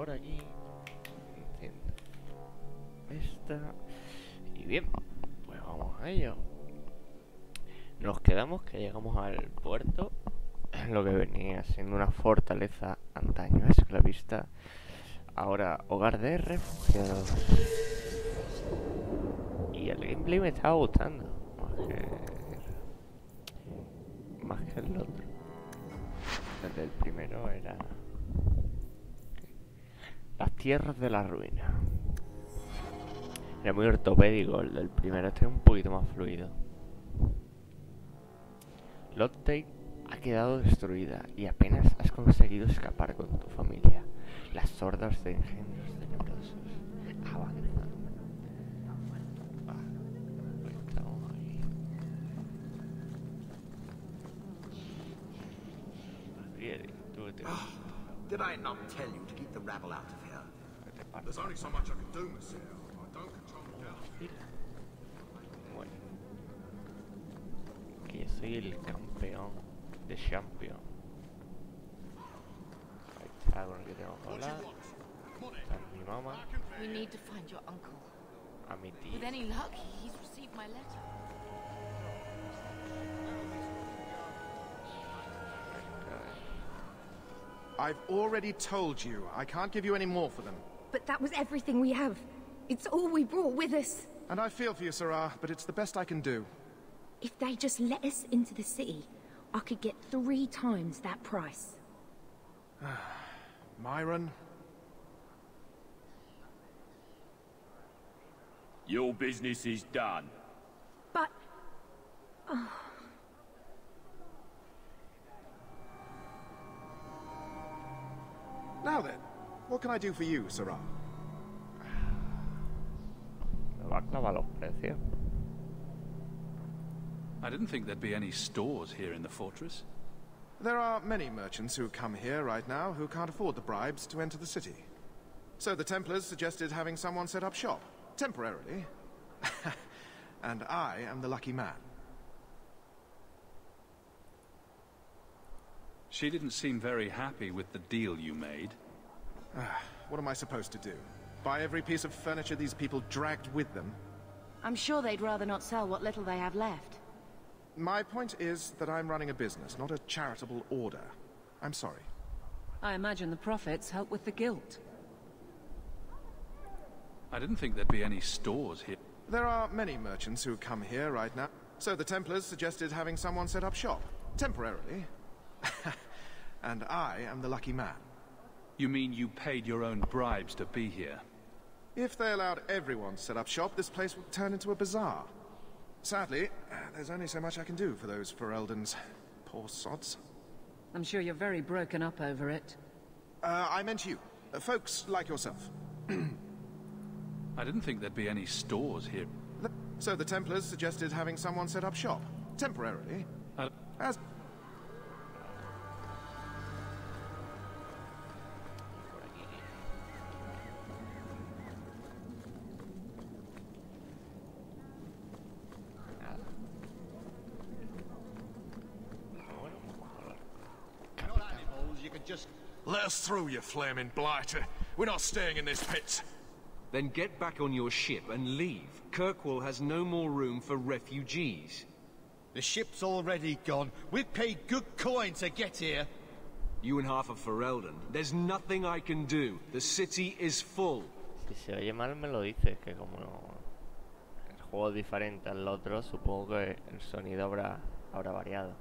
por aquí. Enciendo esta. Y bien, pues vamos a ello. Nos quedamos que llegamos al puerto, lo que venía siendo una fortaleza antaño esclavista, ahora hogar de refugiados. Y el gameplay me estaba gustando más que el otro. El del primero era las tierras de la ruina. Era muy ortopédico, el del primero este es un poquito más fluido. Lotte ha quedado destruida y apenas has conseguido escapar con tu familia. Las hordas de engendros tenebrosos avanzan. Pues estamos aquí. Bien, tú te Did I not tell you to keep the rabble out of here? There's only so much I can do, monsieur. I don't control the gas. Bueno, que yo soy el campeón de champion. Ahí está con el que tengo que hablar. Está mi mamá. We need to find your uncle. A mi tío. With any luck, he's received my letter. I've already told you, I can't give you any more for them. But that was everything we have. It's all we brought with us. And I feel for you, Sarah, but it's the best I can do. If they just let us into the city, I could get 3 times that price. Myron? Your business is done. But... Now then, what can I do for you, Sarah? Me va a clavar los precios. I didn't think there'd be any stores here in the fortress. There are many merchants who come here right now who can't afford the bribes to enter the city. So the Templars suggested having someone set up shop, temporarily. And I am the lucky man. She didn't seem very happy with the deal you made. What am I supposed to do? Buy every piece of furniture these people dragged with them? I'm sure they'd rather not sell what little they have left. My point is that I'm running a business, not a charitable order. I'm sorry. I imagine the profits help with the guilt. I didn't think there'd be any stores here. There are many merchants who come here right now. So the Templars suggested having someone set up shop, temporarily. And I am the lucky man. You mean you paid your own bribes to be here? If they allowed everyone to set up shop, this place would turn into a bazaar. Sadly, there's only so much I can do for those Fereldans. Poor sods. I'm sure you're very broken up over it. I meant you. Folks like yourself. I didn't think there'd be any stores here. So the Templars suggested having someone set up shop, temporarily. As... Let us through, you flaming blighter. We're not staying in this pit. Then get back on your ship and leave. Kirkwall has no more room for refugees. The ship's already gone. We've paid good coin to get here. You and half of Ferelden. There's nothing I can do. The city is full. Si se oye mal me lo dices, que como el juego es diferente al otro, supongo que el sonido habrá variado.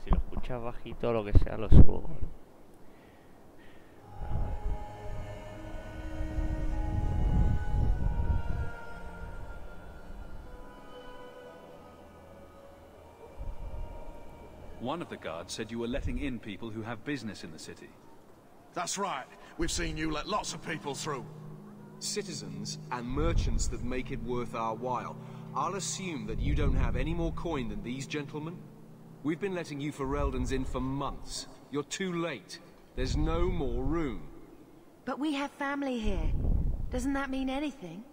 Si lo escuchas bajito o lo que sea, lo subo. One of the guards said you were letting in people who have business in the city. That's right. We've seen you let lots of people through. Citizens and merchants that make it worth our while. I'll assume that you don't have any more coin than these gentlemen. We've been letting you Fereldans in for months. You're too late. There's no more room. But we have family here. Doesn't that mean anything?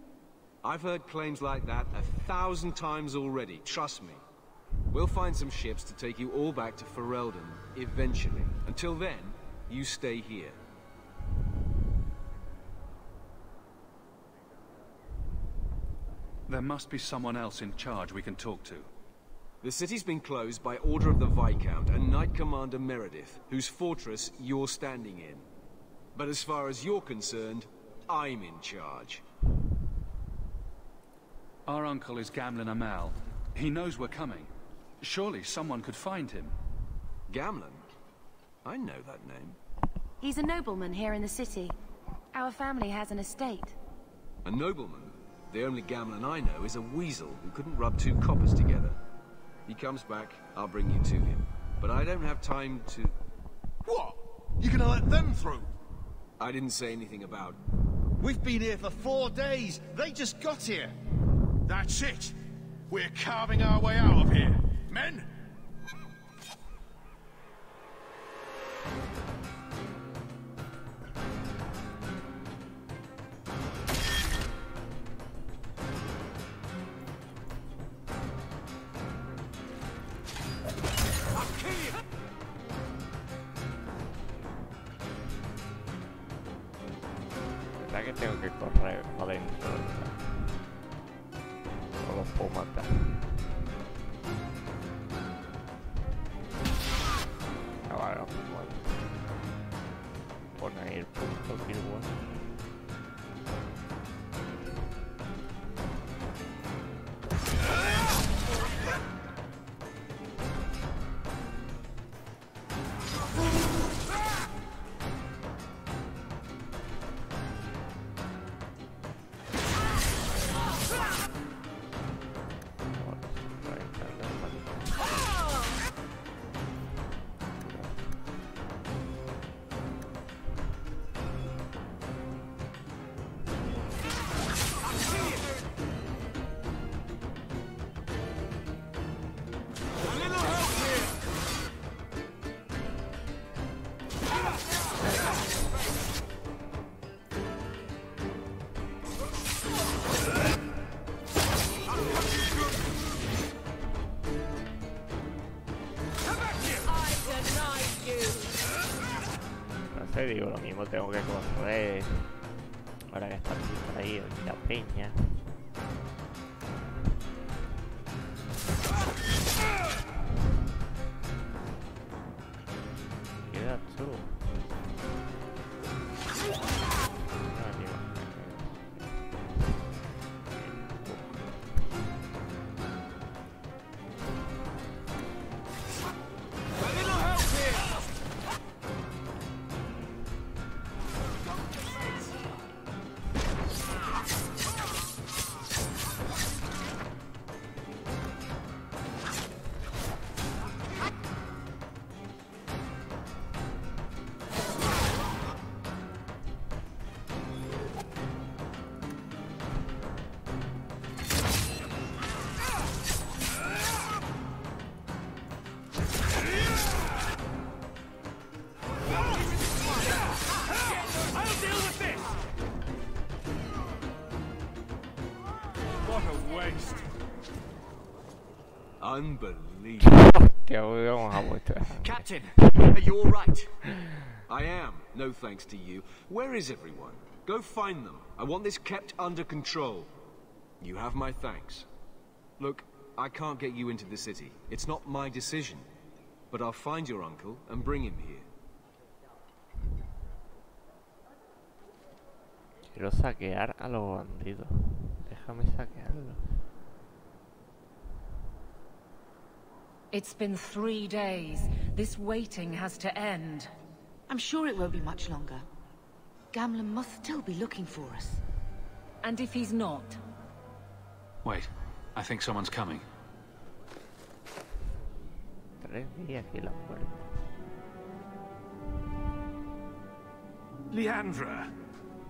I've heard claims like that 1,000 times already, trust me. We'll find some ships to take you all back to Ferelden, eventually. Until then, you stay here. There must be someone else in charge we can talk to. The city's been closed by order of the Viscount and Knight Commander Meredith, whose fortress you're standing in. But as far as you're concerned, I'm in charge. Our uncle is Gamlen Amal. He knows we're coming. Surely someone could find him. Gamlen? I know that name. He's a nobleman here in the city. Our family has an estate. A nobleman? The only Gamlen I know is a weasel who couldn't rub two coppers together. He comes back, I'll bring you to him. But I don't have time to... What? You gonna let them through? I didn't say anything about... We've been here for 4 days. They just got here. That's it. We're carving our way out of here. Men? ¿Verdad que tengo que correr para adentro? No los puedo matar. Ah, vale, bueno. Pon ahí el punto que igual. Digo, lo mismo tengo que correr ahora que está ahí en la peña. Queda tú. Unbelievable. Captain, are you all right? I am, no thanks to you. Where is everyone? Go find them. I want this kept under control. You have my thanks. Look, I can't get you into the city. It's not my decision. But I'll find your uncle and bring him here. Quiero saquear a los bandidos. Déjame saquearlos. It's been 3 days. This waiting has to end. I'm sure it won't be much longer. Gamlen must still be looking for us. And if he's not? Wait, I think someone's coming. 3 días aquí en la puerta. Leandra!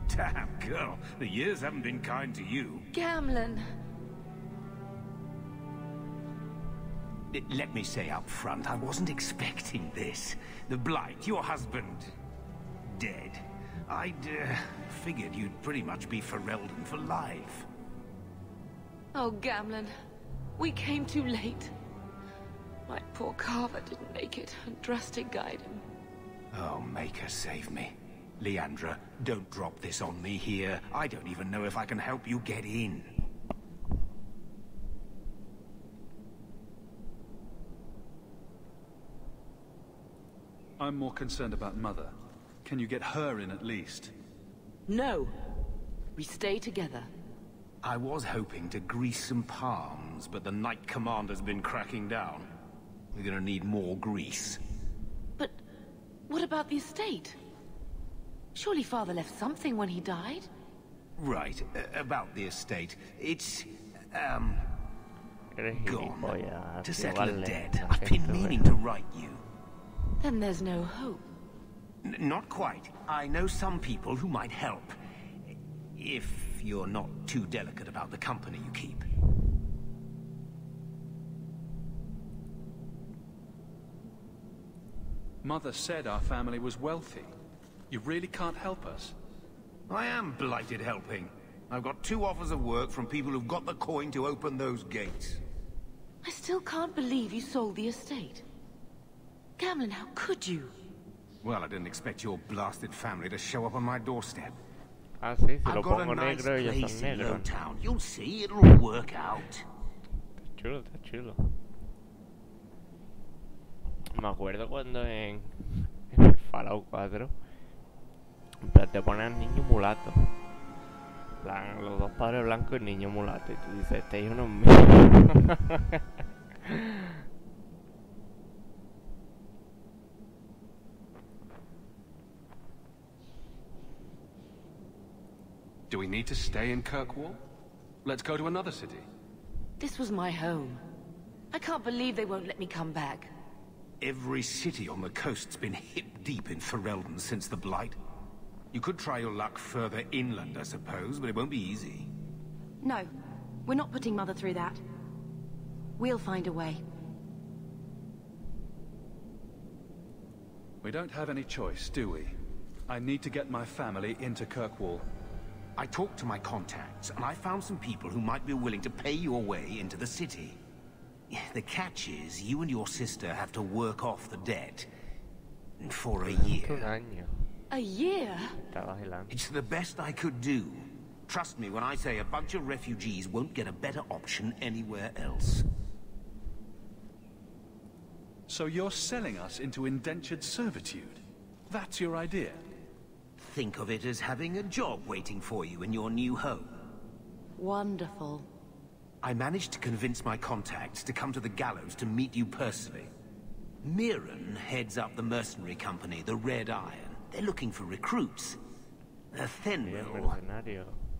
Damn, girl. The years haven't been kind to you. Gamlen. Let me say up front, I wasn't expecting this. The Blight, your husband, dead. I'd figured you'd pretty much be Ferelden for life. Oh, Gamlen. We came too late. My poor Carver didn't make it, and Drastic guide him. Oh, make her save me. Leandra, don't drop this on me here. I don't even know if I can help you get in. I'm more concerned about Mother. Can you get her in at least? No. We stay together. I was hoping to grease some palms, but the Knight Commander's been cracking down. We're gonna need more grease. But what about the estate? Surely Father left something when he died? Right, about the estate. It's, Eres gone. gilipollas, To tío, settle a vale, debt. lo I've been siento, meaning to write you. Then there's no hope. Not quite. I know some people who might help. If you're not too delicate about the company you keep. Mother said our family was wealthy. You really can't help us? I am blighted helping. I've got 2 offers of work from people who've got the coin to open those gates. I still can't believe you sold the estate. Gamlen, how could you? Well, I didn't expect your blasted family to show up on my doorstep. Ah, sí, si lo I've got a pongo nice negro ellos place son in negros. Lowtown. You'll see, it'll work out. Está chulo, está chulo. Me acuerdo cuando en el Fallout 4 en plan, te ponen niño mulato. En plan, los 2 padres blancos y niño mulato. Y tú dices, este hijo no es mío. Do we need to stay in Kirkwall? Let's go to another city. This was my home. I can't believe they won't let me come back. Every city on the coast's been hip-deep in Ferelden since the Blight. You could try your luck further inland, I suppose, but it won't be easy. No, we're not putting Mother through that. We'll find a way. We don't have any choice, do we? I need to get my family into Kirkwall. I talked to my contacts, and I found some people who might be willing to pay your way into the city. The catch is, you and your sister have to work off the debt. For a year. Un año. A year? Está vacilando. It's the best I could do. Trust me when I say a bunch of refugees won't get a better option anywhere else. So you're selling us into indentured servitude? That's your idea? Think of it as having a job waiting for you in your new home. Wonderful. I managed to convince my contacts to come to the gallows to meet you personally. Mirren heads up the mercenary company, the Red Iron. They're looking for recruits. Fenrir,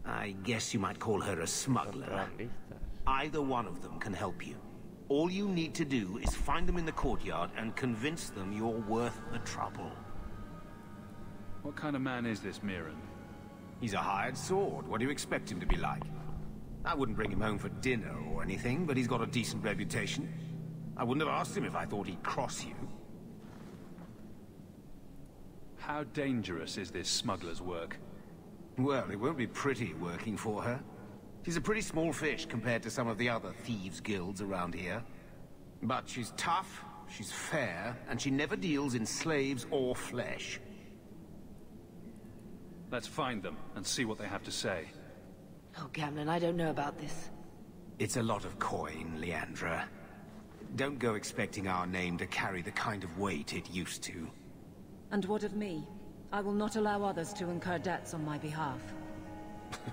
I guess you might call her a smuggler. Either one of them can help you. All you need to do is find them in the courtyard and convince them you're worth the trouble. What kind of man is this Mirren? He's a hired sword. What do you expect him to be like? I wouldn't bring him home for dinner or anything, but he's got a decent reputation. I wouldn't have asked him if I thought he'd cross you. How dangerous is this smuggler's work? Well, it won't be pretty working for her. She's a pretty small fish compared to some of the other thieves' guilds around here. But she's tough, she's fair, and she never deals in slaves or flesh. Let's find them and see what they have to say. Oh, Gamlen, I don't know about this. It's a lot of coin, Leandra. Don't go expecting our name to carry the kind of weight it used to. And what of me? I will not allow others to incur debts on my behalf.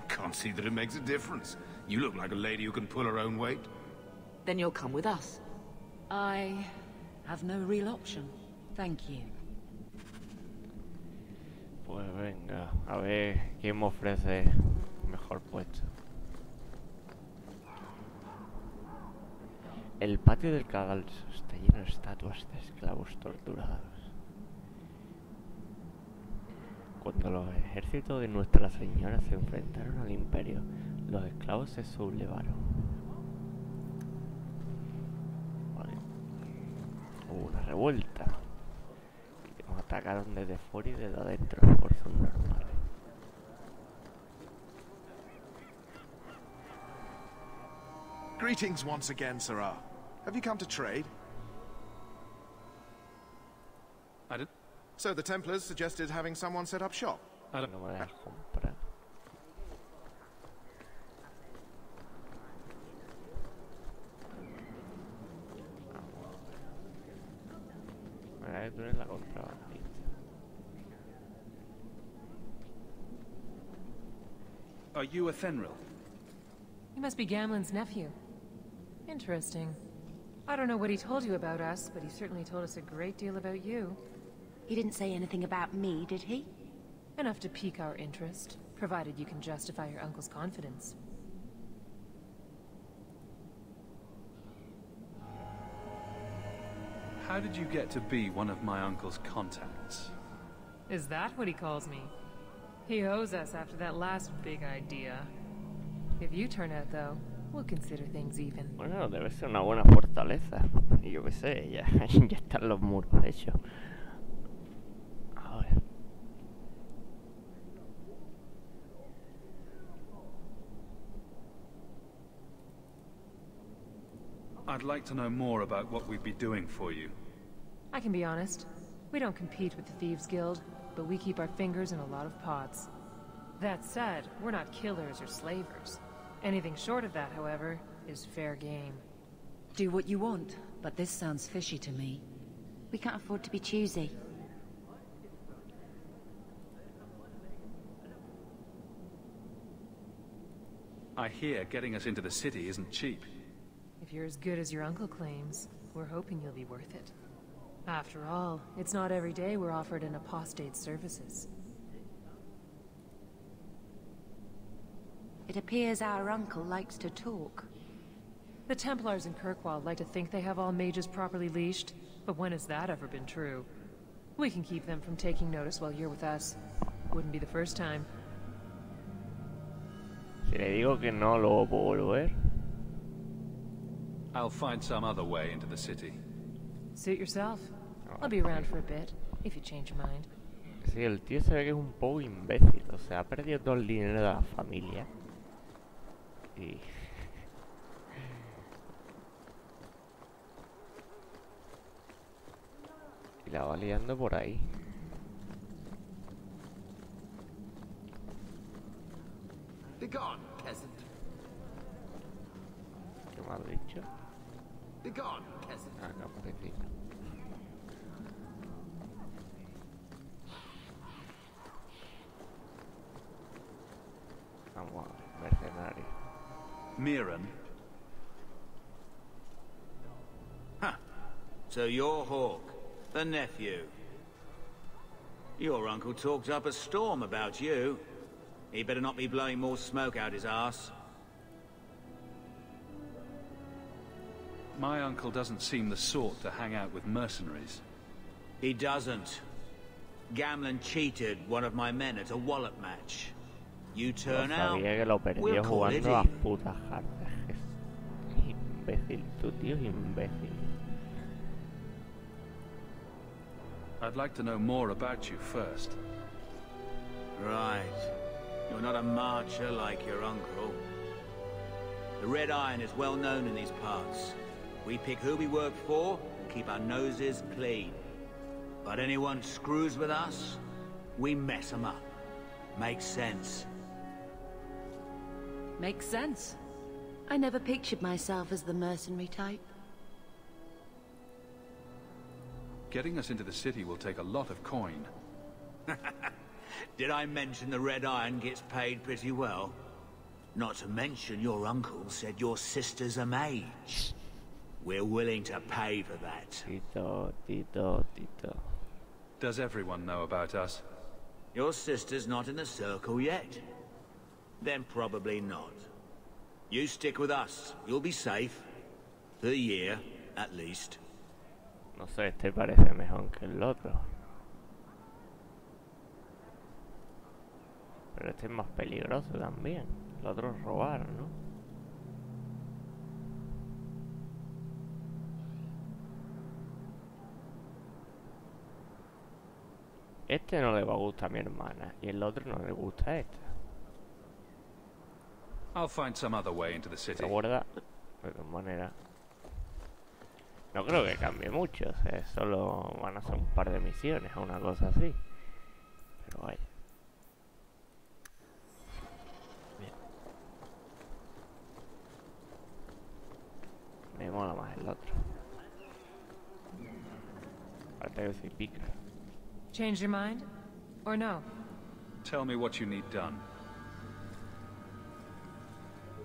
Can't see that it makes a difference. You look like a lady who can pull her own weight. Then you'll come with us. I have no real option. Thank you. Pues venga, a ver quién me ofrece mejor puesto. El patio del cadalso está lleno de estatuas de esclavos torturados. Cuando los ejércitos de Nuestra Señora se enfrentaron al Imperio, los esclavos se sublevaron. Vale. Hubo una revuelta. Nos atacaron desde fuera y desde adentro, por sus normales. Greetings once again, Sirrah. Have you come to trade? I did. So the Templars suggested having someone set up shop. I don't No me dejas comprar. que tú eres la contrabandista. Are you a Fenrir? You must be Gamlen's nephew. Interesting. I don't know what he told you about us, but he certainly told us a great deal about you. He didn't say anything about me, did he? Enough to pique our interest, provided you can justify your uncle's confidence. How did you get to be one of my uncle's contacts? Is that what he calls me? He owes us after that last big idea. If you turn out, though, we'll consider things even. Bueno, debe ser una buena fortaleza. Y yo qué sé, ya, ya están los muros hechos. A ver. I'd like to know more about what we'd be doing for you. I can be honest. We don't compete with the Thieves Guild, but we keep our fingers in a lot of pots. That said, we're not killers or slavers. Anything short of that, however, is fair game. Do what you want, but this sounds fishy to me. We can't afford to be choosy. I hear getting us into the city isn't cheap. If you're as good as your uncle claims, we're hoping you'll be worth it. After all, it's not every day we're offered an apostate's services. It appears our uncle likes to talk. The Templars in Kirkwall like to think they have all mages properly leashed, but when has that ever been true? We can keep them from taking notice while you're with us. Wouldn't be the first time. Si le digo que no, luego puedo volver. I'll find some other way into the city. Suit yourself. I'll be around for a bit, if you change your mind. Sí, el tío se ve que es un poco imbécil. O sea, ha perdido todo el dinero de la familia. Y... y la va liando por ahí. Be gone, peasant. ¿Qué me has dicho? Be gone, peasant. Ah, campesino. Vamos a mercenario. Mirren? Huh. So you're Hawk, the nephew. Your uncle talked up a storm about you. He better not be blowing more smoke out his ass. My uncle doesn't seem the sort to hang out with mercenaries. He doesn't. Gamlen cheated one of my men at a wallop match. You turn out, Sabía que lo perdió we'll call it jugando a even. putas cartas. Es imbécil, tu tío es imbécil. I'd like to know more about you first. Right. You're not a marcher like your uncle. The Red Iron is well known in these parts. We pick who we work for and keep our noses clean. But anyone screws with us, we mess them up. Makes sense. Makes sense. I never pictured myself as the mercenary type. Getting us into the city will take a lot of coin. Did I mention the Red Iron gets paid pretty well? Not to mention your uncle said your sister's a mage. We're willing to pay for that. Tito. Does everyone know about us? Your sister's not in the circle yet. Then probably not. You stick with us. You'll be safe. For a year, at least. No sé, este parece mejor que el otro. Pero este es más peligroso también. El otro es robar, ¿no? Este no le va a gustar a mi hermana y el otro no le gusta a esta. I'll find some other way into the city. Se guarda de todas maneras. No creo que cambie mucho, o sea, solo van a ser un par de misiones o una cosa así. Pero vaya. Bien. Me mola más el otro. Cateos y pica. Change your mind? Or no? Tell me what you need done.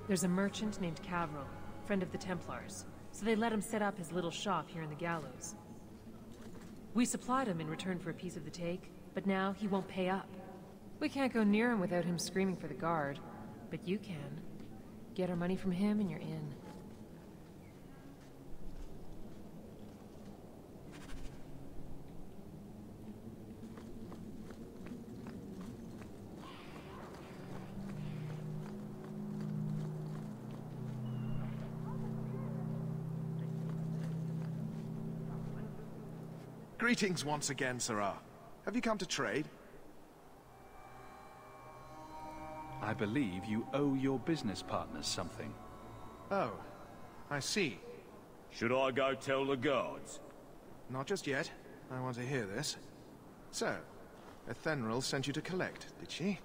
There's a merchant named Cavril, friend of the Templars, so they let him set up his little shop here in the gallows. We supplied him in return for a piece of the take, but now he won't pay up. We can't go near him without him screaming for the guard, but you can. Get our money from him and you're in. Greetings once again, Sirrah. Have you come to trade? I believe you owe your business partners something. Oh, I see. Should I go tell the guards? Not just yet. I want to hear this. So, Ethenril sent you to collect, did she?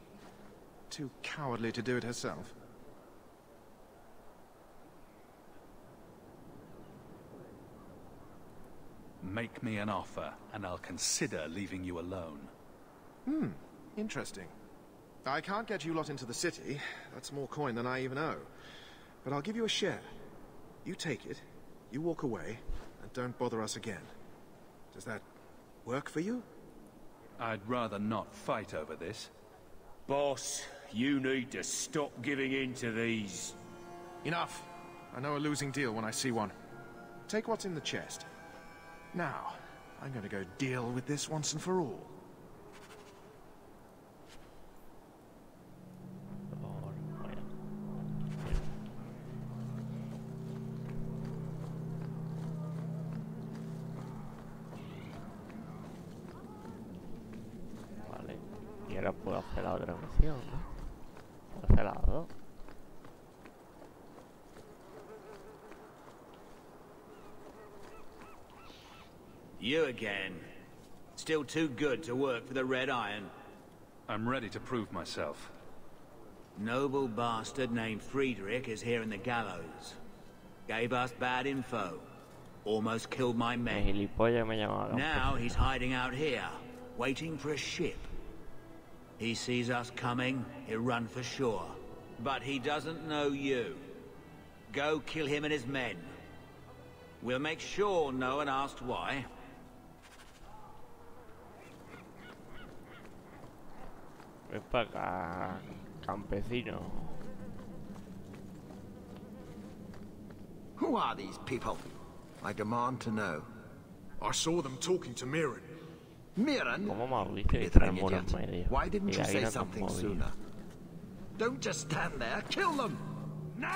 Too cowardly to do it herself. Make me an offer, and I'll consider leaving you alone. Interesting. I can't get you lot into the city. That's more coin than I even owe. But I'll give you a share. You take it, you walk away, and don't bother us again. Does that work for you? I'd rather not fight over this. Boss, you need to stop giving in to these. Enough. I know a losing deal when I see one. Take what's in the chest. Now, I'm going to go deal with this once and for all. Vale, y ahora puedo hacer la otra misión, ¿no? Puedo hacer las dos. You again. Still too good to work for the Red Iron. I'm ready to prove myself. Noble bastard named Friedrich is here in the gallows. Gave us bad info. Almost killed my men. Gilipollas me llamaba. Now he's hiding out here, waiting for a ship. He sees us coming, he'll run for shore. But he doesn't know you. Go kill him and his men. We'll make sure no one asks why. Ven para acá, campesino. Who are these people? I demand to know. I saw them talking to Mirren. Mirren? ¿Cómo me abriste que Little traemos idiot. en medio? Why didn't Y you ahí say no something conmoví. sooner? Don't just stand there. Kill them! No!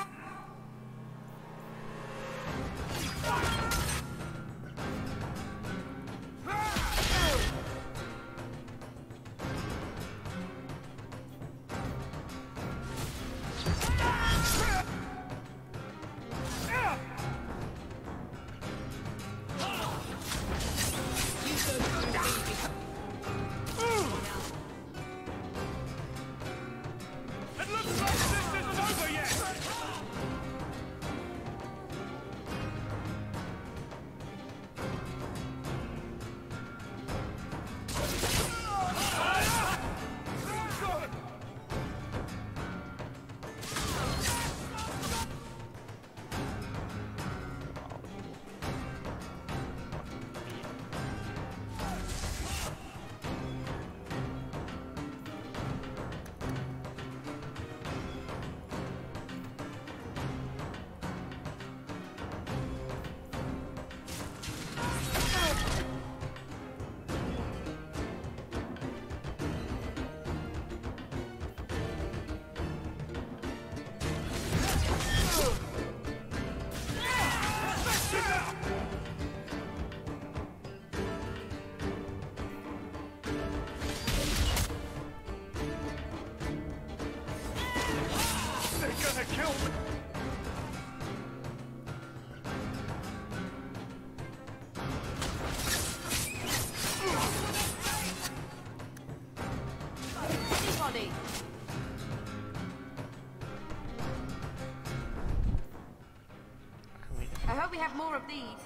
I hope we have more of these.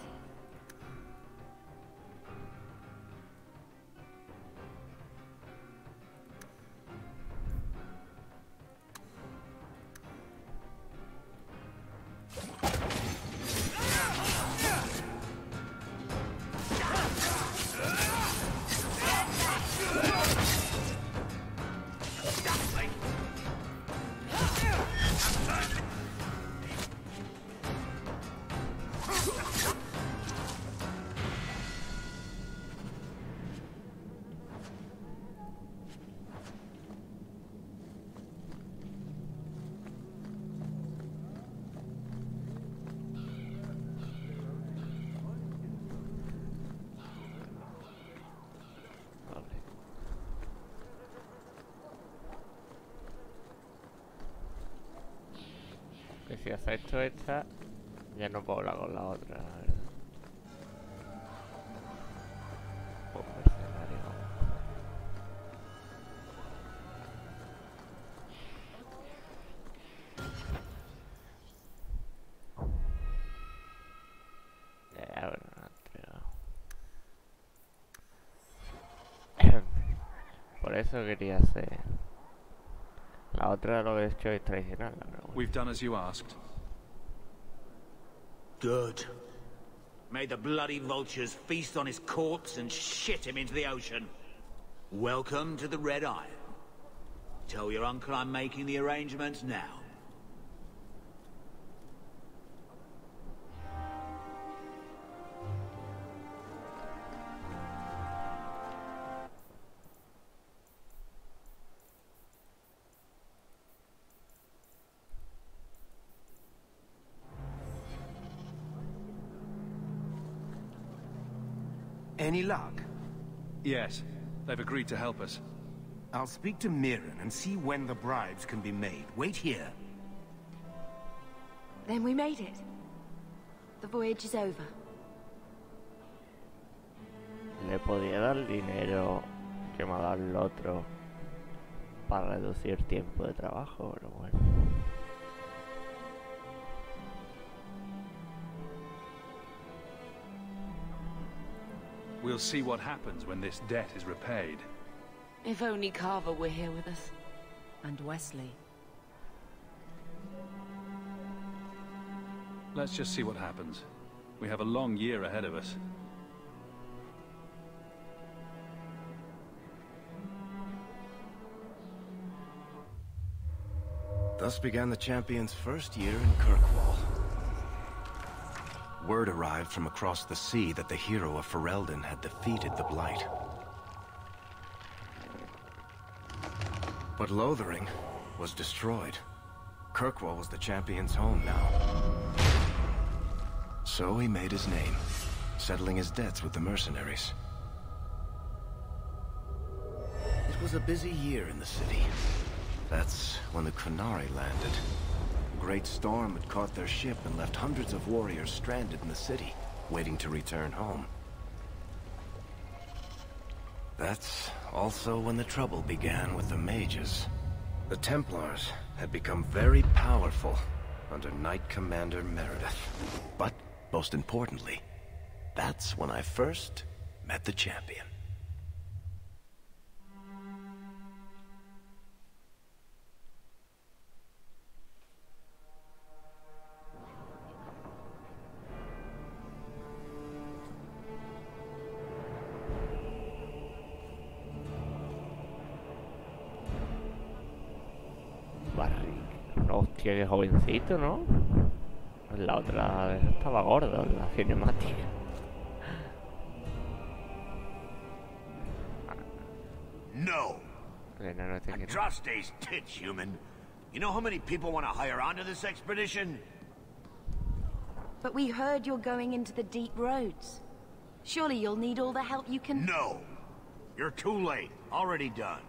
si acepto esta, ya no puedo hablar con la otra, la verdad. Pues mercenario. Ya, bueno, no ha entregado. Por eso quería hacer. La otra lo que he hecho es tradicional, pero bueno. We've done as you asked. Good. May the bloody vultures feast on his corpse and shit him into the ocean. Welcome to the Red Iron. Tell your uncle I'm making the arrangements now. Any luck? Yes, they've agreed to help us. I'll speak to Mirren and see when the bribes can be made. Wait here. Then we made it. The voyage is over. Le podía dar el dinero que me ha dado el otro para reducir tiempo de trabajo, pero bueno. We'll see what happens when this debt is repaid. If only Carver were here with us. And Wesley. Let's just see what happens. We have a long year ahead of us. Thus began the champion's first year in Kirkwall. Word arrived from across the sea that the hero of Ferelden had defeated the Blight. But Lothering was destroyed. Kirkwall was the champion's home now. So he made his name, settling his debts with the mercenaries. It was a busy year in the city. That's when the Kunari landed. A great storm had caught their ship and left hundreds of warriors stranded in the city, waiting to return home. That's also when the trouble began with the mages. The Templars had become very powerful under Knight Commander Meredith. But, most importantly, that's when I first met the champion. Hostia, qué jovencito, ¿no? La otra estaba gorda, la cinemática. No. And trust these tits, human. You know how many people want to hire onto this expedition? But we heard you're going into the deep roads. Surely you'll need all the help you can... No. You're too late. Already done.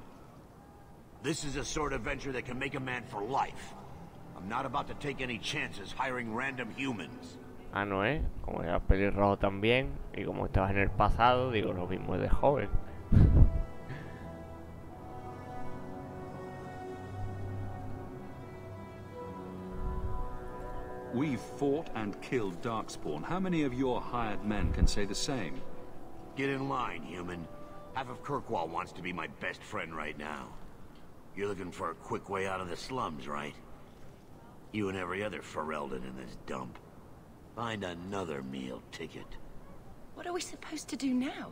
This is a sort of venture that can make a man for life. I'm not about to take any chances hiring random humans. Ah, no, como era pelirrojo también, y como estabas en el pasado, digo, lo mismo de joven. We've fought and killed Darkspawn. How many of your hired men can say the same? Get in line, human. Half of Kirkwall wants to be my best friend right now. You're looking for a quick way out of the slums, right? You and every other Ferelden in this dump. Find another meal ticket. What are we supposed to do now?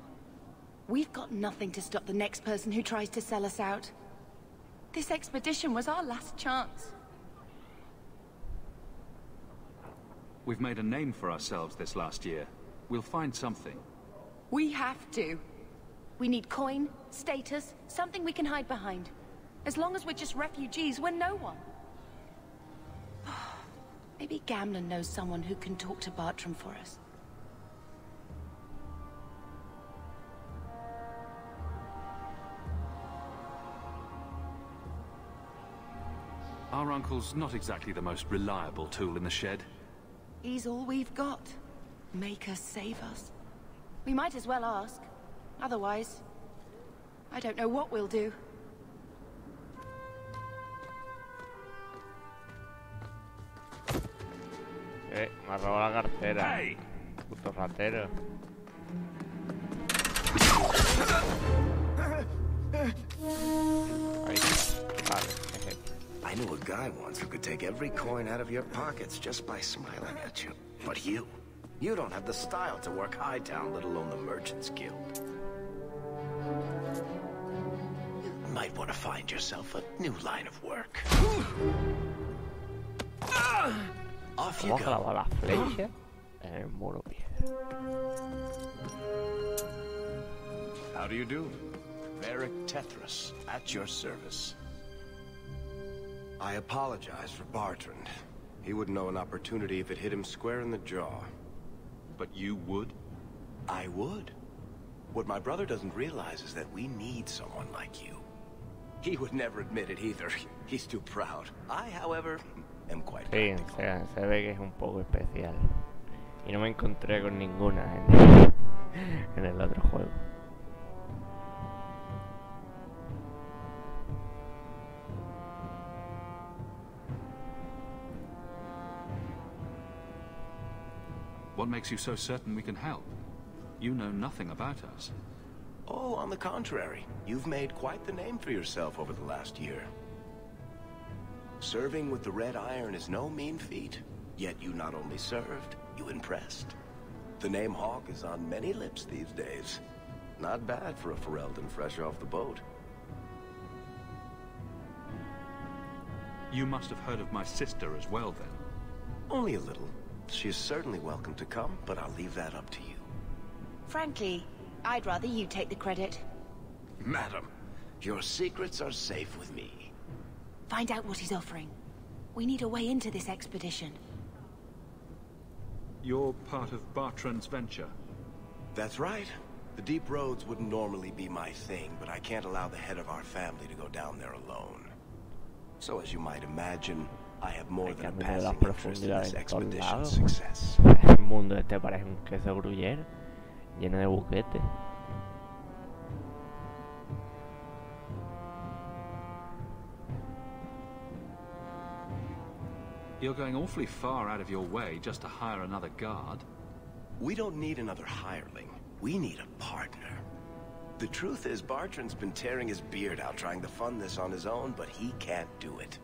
We've got nothing to stop the next person who tries to sell us out. This expedition was our last chance. We've made a name for ourselves this last year. We'll find something. We have to. We need coin, status, something we can hide behind. As long as we're just refugees, we're no one. Maybe Gamlen knows someone who can talk to Bartram for us. Our uncle's not exactly the most reliable tool in the shed. He's all we've got. Make us save us. We might as well ask. Otherwise, I don't know what we'll do. Me ha robado la cartera. Hey. Puto ratero. Ahí está. Vale. I knew a guy once who could take every coin out of your pockets just by smiling at you. But you don't have the style to work Hightown, let alone the Merchants Guild. You might want to find yourself a new line of work. Off you go. La flecha en el muro viejo. How do you do? Varric Tethras, at your service. I apologize for Bartrand. He wouldn't know an opportunity if it hit him square in the jaw. But you would? I would. What my brother doesn't realize is that we need someone like you. He would never admit it either. He's too proud. I, however, am quite practical. Sí, se ve que es un poco especial. Y no me encontré con ninguna en el otro juego. What makes you so certain we can help? You know nothing about us. Oh, on the contrary. You've made quite the name for yourself over the last year. Serving with the Red Iron is no mean feat. Yet you not only served, you impressed. The name Hawk is on many lips these days. Not bad for a Ferelden fresh off the boat. You must have heard of my sister as well, then. Only a little. She is certainly welcome to come, but I'll leave that up to you. Frankly, I'd rather you take the credit. Madam, your secrets are safe with me. Find out what he's offering. We need a way into this expedition. You're part of Bartrand's venture? That's right. The deep roads wouldn't normally be my thing, but I can't allow the head of our family to go down there alone. So as you might imagine, I have more than a passing interest in this expedition's success. El mundo este parece un queso gruyere lleno de buquetes. You're going awfully far out of your way just to hire another guard. We don't need another hireling. We need a partner. The truth is, Bartrand's been tearing his beard out trying to fund this on his own, but he can't do it.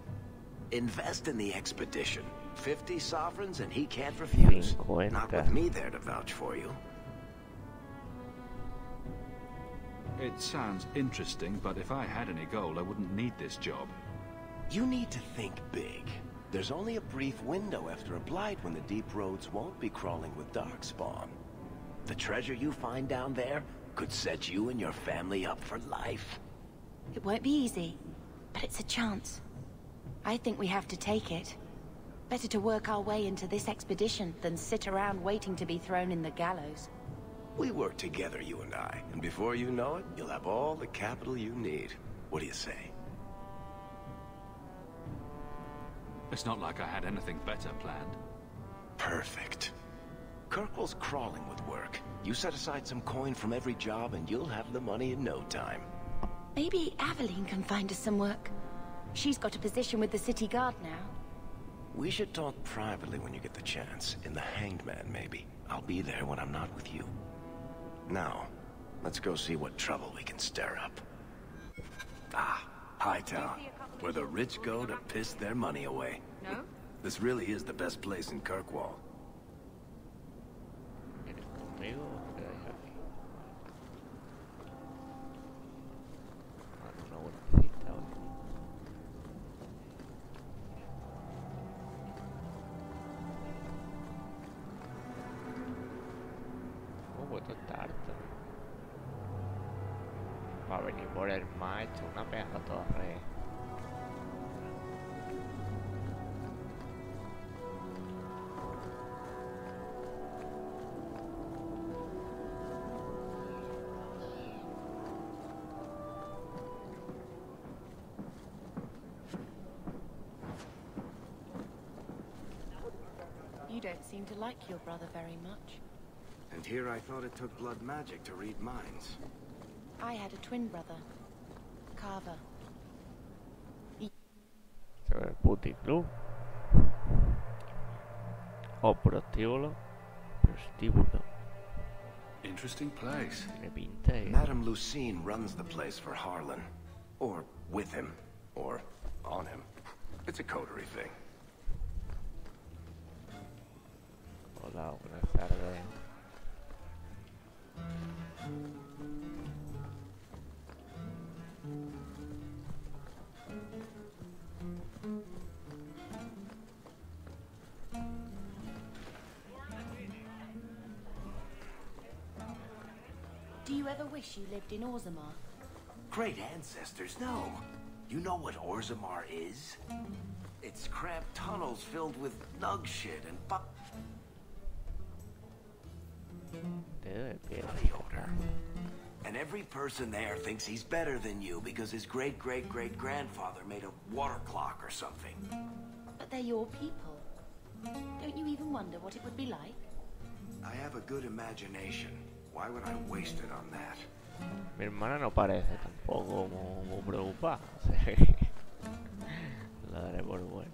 Invest in the expedition. 50 sovereigns and he can't refuse. Not with me there to vouch for you. It sounds interesting, but if I had any gold, I wouldn't need this job. You need to think big. There's only a brief window after a blight when the deep roads won't be crawling with darkspawn. The treasure you find down there could set you and your family up for life. It won't be easy, but it's a chance. I think we have to take it. Better to work our way into this expedition than sit around waiting to be thrown in the gallows. We work together, you and I, and before you know it, you'll have all the capital you need. What do you say? It's not like I had anything better planned. Perfect. Kirkwall's crawling with work. You set aside some coin from every job and you'll have the money in no time. Maybe Aveline can find us some work. She's got a position with the city guard now. We should talk privately when you get the chance. In the Hanged Man, maybe. I'll be there when I'm not with you. Now, let's go see what trouble we can stir up. Ah, Hightown, where the rich go to piss their money away. No? This really is the best place in Kirkwall. Va a venir por el macho, una pedazo torre. seem to like your brother very much. And here I thought it took blood magic to read minds. I had a twin brother, Carver. Se ve el puticlub. O prostíbulo. Prostíbulo. Interesting place. Tiene pinta de... Madame Lucine runs the place for Harlan. Or with him. Or on him. It's a coterie thing. Hola, buenas tardes. Do you ever wish you lived in Orzammar? Great ancestors, no. You know what Orzammar is? It's cramped tunnels filled with nug shit and body odor. And every person there thinks he's better than you because his great-great-great-grandfather made a water clock or something. But they're your people. Don't you even wonder what it would be like? I have a good imagination. Why would I waste it on that? Mi hermana no parece tampoco muy preocupada. La daré por bueno.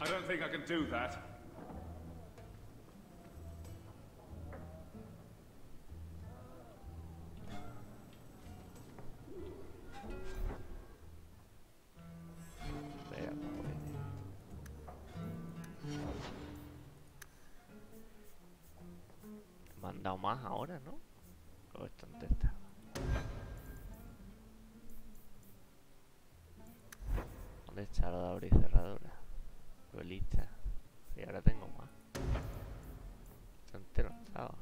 I don't think I can do that. Me han dado más ahora, ¿no? O esto antes estaba. ¿Dónde está lo de abrir cerradura? Duelista. Y ahora tengo más. Esto antes no estaba.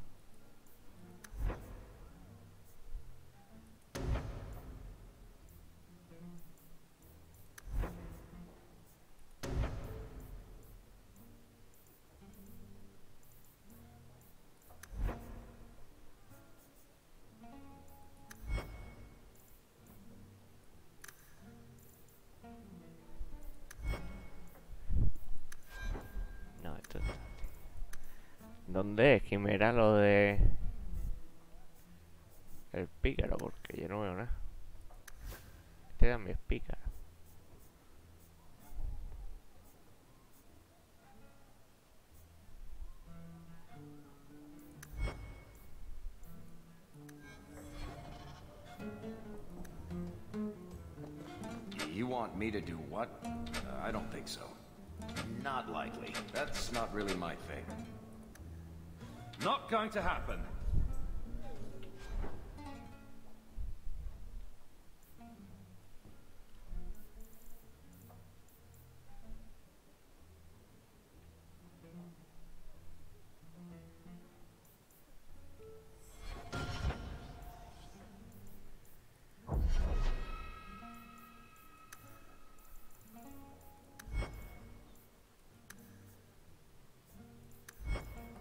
¿Dónde es? Que me era lo de... el pícaro, porque yo no veo nada. Este también es pícaro. You want me to do what? I don't think so. Not likely. That's not really my thing. Not going to happen.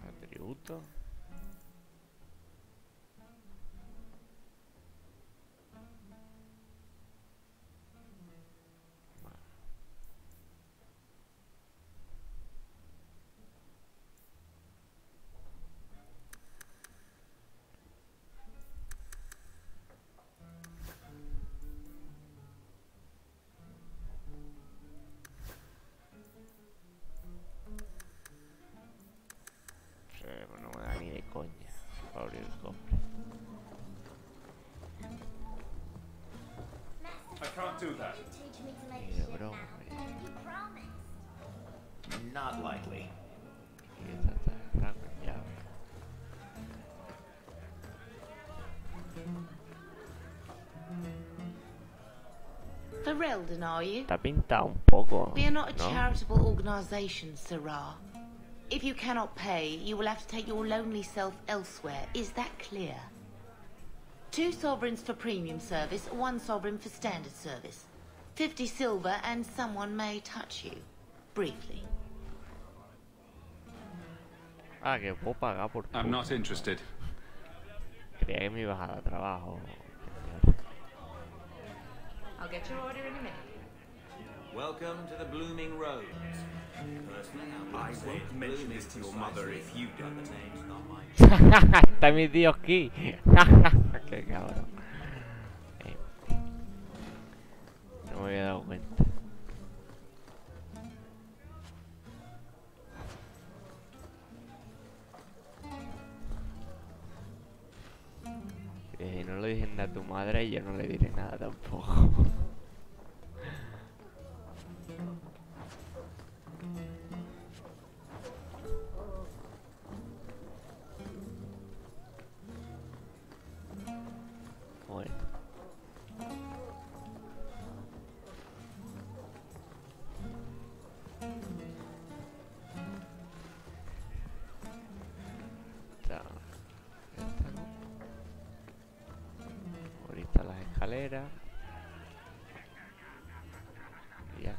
Atributo. No me da ni de coña para abrir el cofre. I can't do that. Ni de broma. Not likely. Y esta está cerrada con llave. Ferelden, are you? Está pintado un poco, We are not a ¿no? charitable organization, Sirrah. If you cannot pay, you will have to take your lonely self elsewhere. Is that clear? 2 sovereigns for premium service, 1 sovereign for standard service. 50 silver and someone may touch you. Briefly. Ah, que puedo pagar por... I'm not interested. Creía que me ibas a dar trabajo. I'll get your order in a minute. Welcome to the Blooming Roads. I won't mention this to your mother if you don't. Está mi tío aquí. Qué cabrón. No me había dado cuenta. Si no le dicen nada a tu madre, yo no le diré nada tampoco. Bueno. Ahorita las escaleras. Y ya.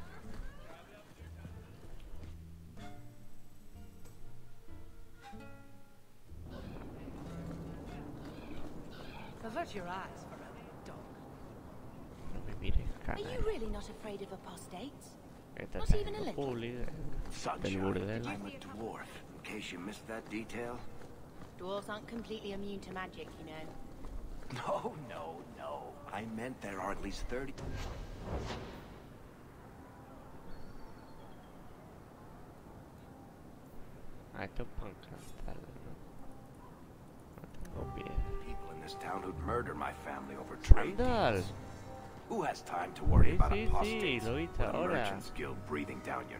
Avert your eyes for a dog. No me mires, Are cara. you really not afraid of apostates? Esta Not está even a little. puli del Sunshine, burdel. I'm a dwarf, in case you missed that detail. Dwarves aren't completely immune to magic, you know. No. I meant there are at least 30... Ah, esto es para cantarlo, ¿no? No tengo piedra. people in this town who'd murder my family over trade Andal. deals. Who has time to worry about Sí, apostates lo hice with a ahora. merchant's guild breathing down your...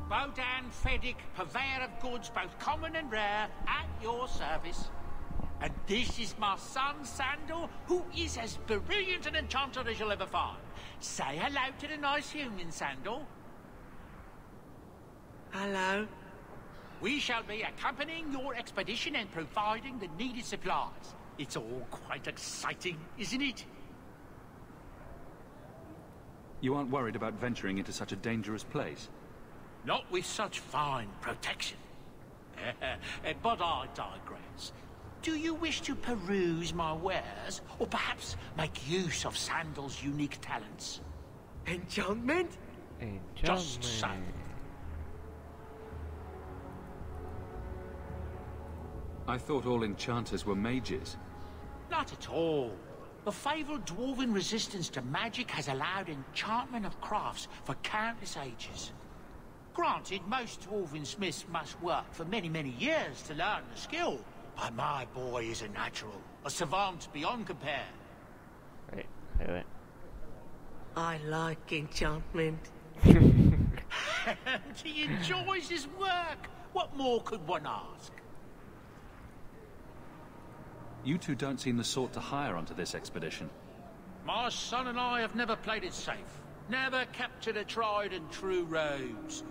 Bodan Feddick, purveyor of goods both common and rare, at your service. And this is my son, Sandal, who is as brilliant an enchanter as you'll ever find. Say hello to the nice human, Sandal. Hello. We shall be accompanying your expedition and providing the needed supplies. It's all quite exciting, isn't it? You aren't worried about venturing into such a dangerous place? Not with such fine protection. But I digress. Do you wish to peruse my wares, or perhaps make use of Sandal's unique talents? Enchantment? Just so. I thought all enchanters were mages. Not at all. The fabled dwarven resistance to magic has allowed enchantment of crafts for countless ages. Granted, most dwarven smiths must work for many, many years to learn the skill, but my boy is a natural, a savant beyond compare. I like enchantment. He enjoys his work. What more could one ask? You two don't seem the sort to hire onto this expedition. My son and I have never played it safe. Never captured a tried and true rose.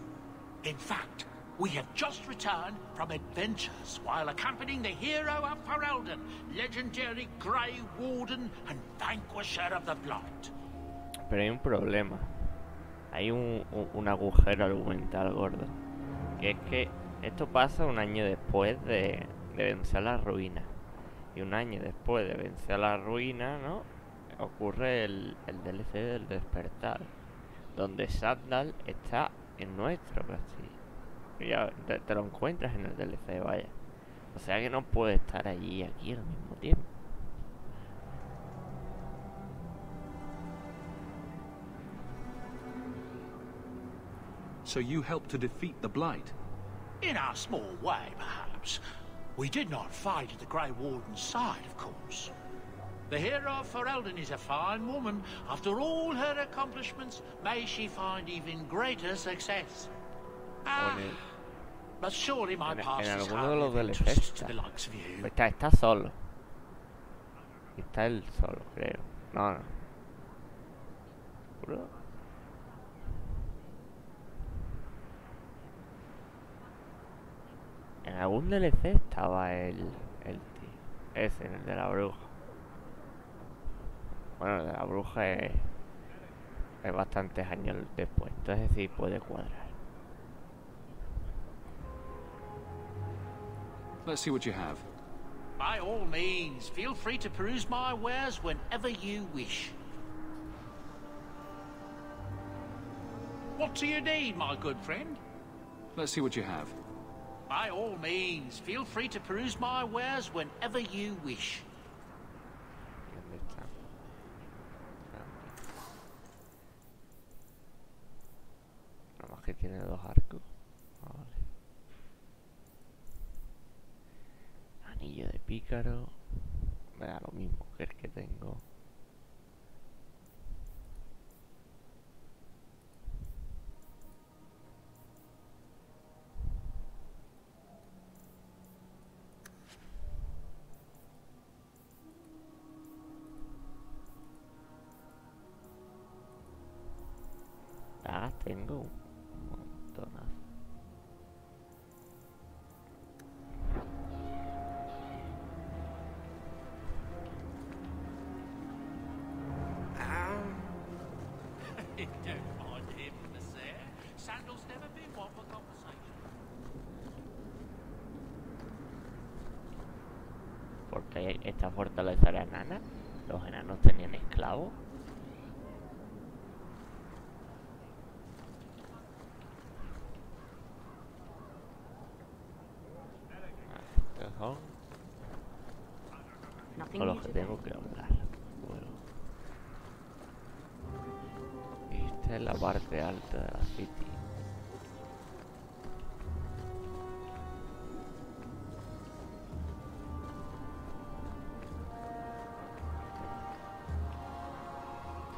In fact, we have just returned from adventures while accompanying the hero of Ferelden, legendary Grey Warden and vanquisher of the Blight. Pero hay un problema. Hay un agujero argumental gordo. Que es que esto pasa un año después de vencer la ruina. Y un año después de vencer la ruina, ¿no? Ocurre el DLC del despertar. Donde Sandal está en nuestro castillo. Y ya te lo encuentras en el DLC, vaya. O sea que no puede estar allí y aquí al mismo tiempo. So you helped to defeat the Blight? In our small way, perhaps. We did not fight at the Grey Warden's side, of course. The hero of Ferelden is a fine woman. After all her accomplishments, may she find even greater success. But surely my past is alguno de los hardly of DLCs interest to está. the likes of you. Está solo. Está él solo, creo. No. ¿Juro? En algún DLC estaba el tío. Ese, el de la bruja. Bueno, el de la bruja es bastantes años después. Entonces sí puede cuadrar. Let's see what you have. By all means, feel free to peruse my wares whenever you wish. What do you need, my good friend? Let's see what you have. By all means, feel free to peruse my wares whenever you wish. ¿Dónde está? Nada más que tiene 2 arcos. Vale. Anillo de pícaro. Me da lo mismo que el que tengo. Ah, tengo un montonazo. Don't mind him, Monsieur. Sandal's never been one for conversation. Porque esta fortaleza era enana. Los enanos tenían esclavos. Estos son con los que tengo que hablar. Bueno. Esta es la parte alta de la city.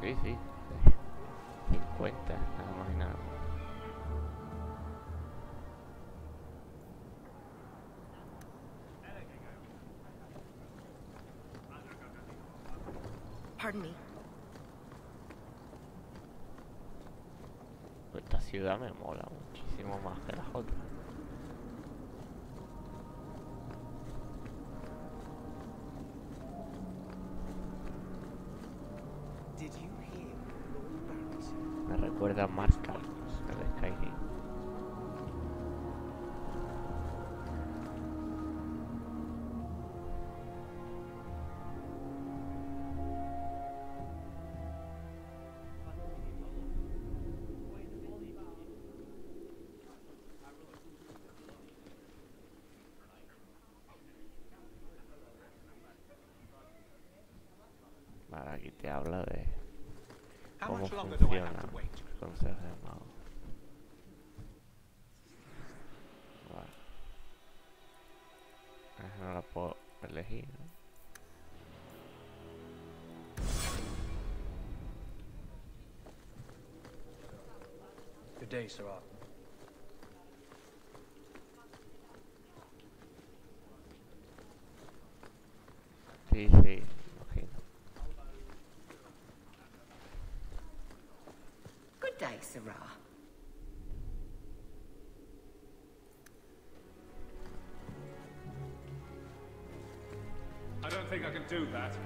Sí, sí. 50, nada más y nada más. Pardon me. Esta ciudad me mola muchísimo más que las otras. Me recuerda a Marca, el Skyrim. Vale, aquí te habla de cómo funciona el consejo de mago. Vale. Esa no la puedo elegir, ¿no? Good day, Sarah. Sí, sí, imagino. Good day, Sarah. I don't think I can do that.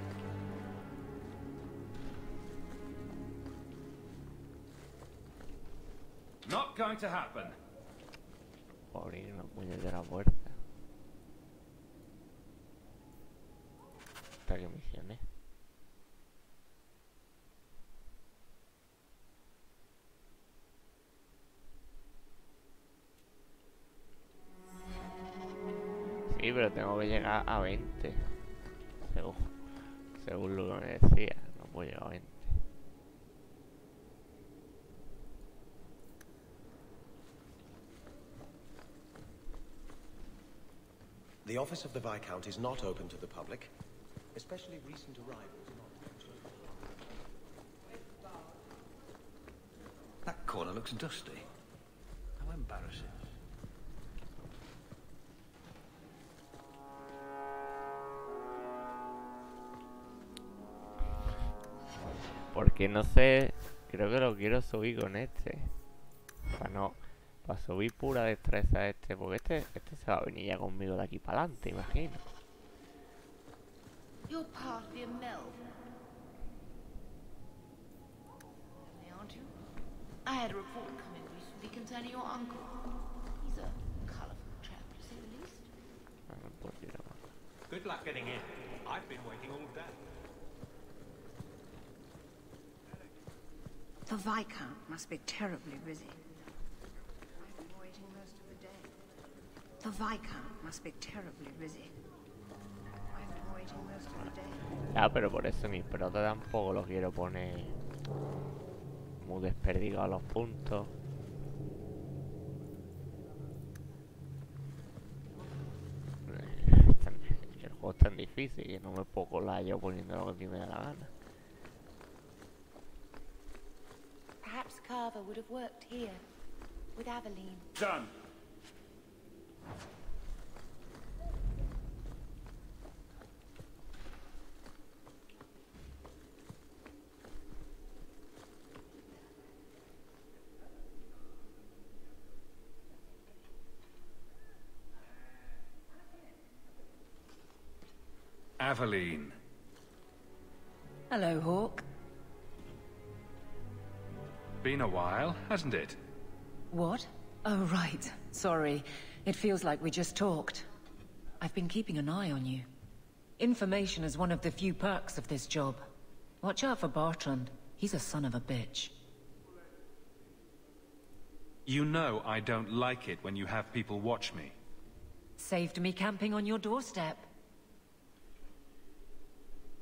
Not going to happen. Puedo abrir una puñetera puerta. ¿Esta qué misión es? Sí, pero tengo que llegar a 20. Según lo que me decía, no puedo llegar a 20. The office of the Viscount is not open to the public, especially recent arrivals. That corner looks dusty. How embarrassing. Porque no sé, creo que lo quiero subir con este. Para subir pura destreza este, porque este se va a venir ya conmigo de aquí para adelante, imagino. You're part of the mill. Aren't you? I had a report come in recently concerning your uncle. He's a colourful chap, to say the least. Good luck getting in. I've been waiting all day. The Viscount must be terribly busy. I've been waiting most of the day. The Viscount must be terribly busy. I've been waiting most of the day. Ah, pero por eso mi prota tampoco lo quiero poner muy desperdigado los puntos. El juego es tan difícil que no me puedo colar yo poniendo lo que a mí me da la gana. Perhaps Carver would have worked here, with Aveline. Done. Aveline. Hello, Hawk. Been a while, hasn't it? What? Oh, right. Sorry. It feels like we just talked. I've been keeping an eye on you. Information is one of the few perks of this job. Watch out for Bartrand. He's a son of a bitch. You know I don't like it when you have people watch me. Saved me camping on your doorstep.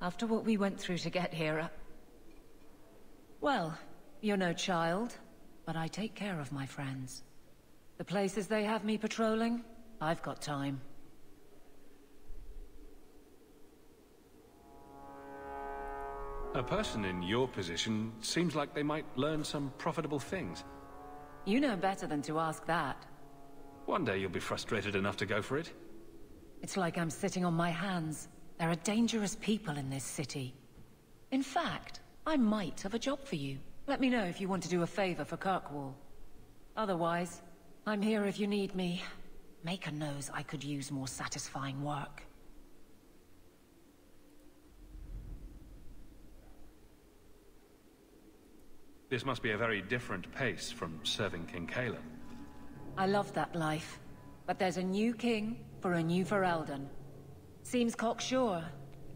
After what we went through to get here, well, you're no child, but I take care of my friends. The places they have me patrolling, I've got time. A person in your position seems like they might learn some profitable things. You know better than to ask that. One day you'll be frustrated enough to go for it. It's like I'm sitting on my hands. There are dangerous people in this city. In fact, I might have a job for you. Let me know if you want to do a favor for Kirkwall. Otherwise, I'm here if you need me. Maker knows I could use more satisfying work. This must be a very different pace from serving King Cailan. I love that life. But there's a new king for a new Ferelden. Seems cocksure,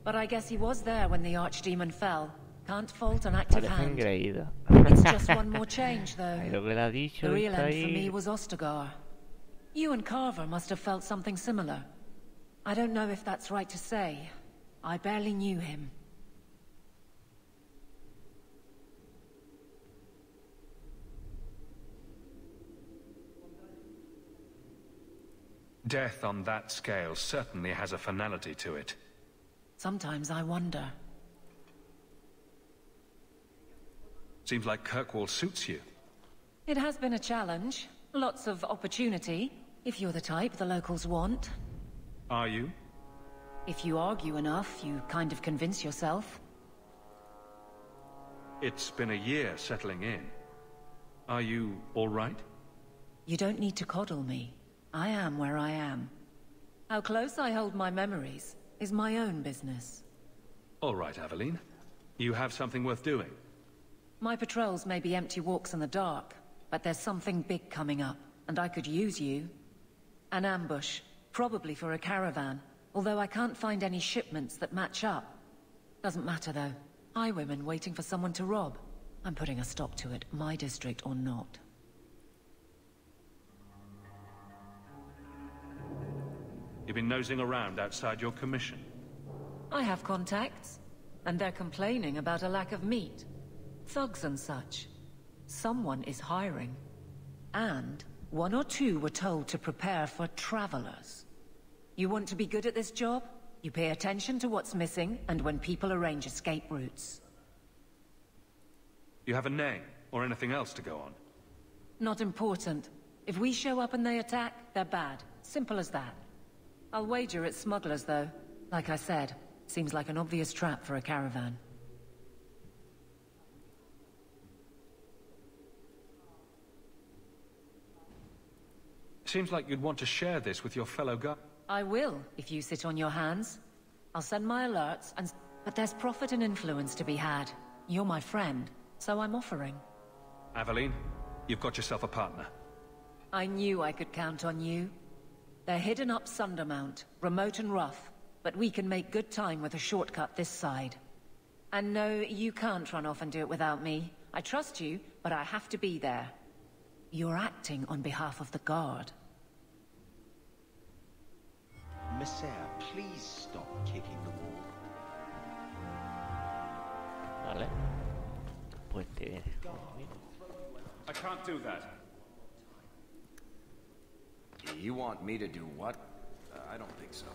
but I guess he was there when the Archdemon fell. Can't fault an active hand. It's just one more change, though. The real end for me was Ostagar. You and Carver must have felt something similar. I don't know if that's right to say. I barely knew him. Death on that scale certainly has a finality to it. Sometimes I wonder. Seems like Kirkwall suits you. It has been a challenge. Lots of opportunity, if you're the type the locals want. Are you? If you argue enough, you kind of convince yourself. It's been a year settling in. Are you all right? You don't need to coddle me. I am where I am. How close I hold my memories is my own business. All right, Aveline. You have something worth doing. My patrols may be empty walks in the dark, but there's something big coming up, and I could use you. An ambush, probably for a caravan, although I can't find any shipments that match up. Doesn't matter, though. Highwaymen waiting for someone to rob. I'm putting a stop to it, my district or not. You've been nosing around outside your commission. I have contacts, and they're complaining about a lack of meat. Thugs and such. Someone is hiring. And one or two were told to prepare for travelers. You want to be good at this job? You pay attention to what's missing, and when people arrange escape routes. You have a name, or anything else to go on? Not important. If we show up and they attack, they're bad. Simple as that. I'll wager it's smugglers, though. Like I said, seems like an obvious trap for a caravan. Seems like you'd want to share this with your fellow guard. I will, if you sit on your hands. I'll send my alerts, and... But there's profit and influence to be had. You're my friend, so I'm offering. Aveline, you've got yourself a partner. I knew I could count on you. They're hidden up Sundermount, remote and rough, but we can make good time with a shortcut this side. And no, you can't run off and do it without me. I trust you, but I have to be there. You're acting on behalf of the Guard. Messiah, please stop kicking the wall. Vale. Pues te vienes conmigo. I can't do that. You want me to do what? I don't think so.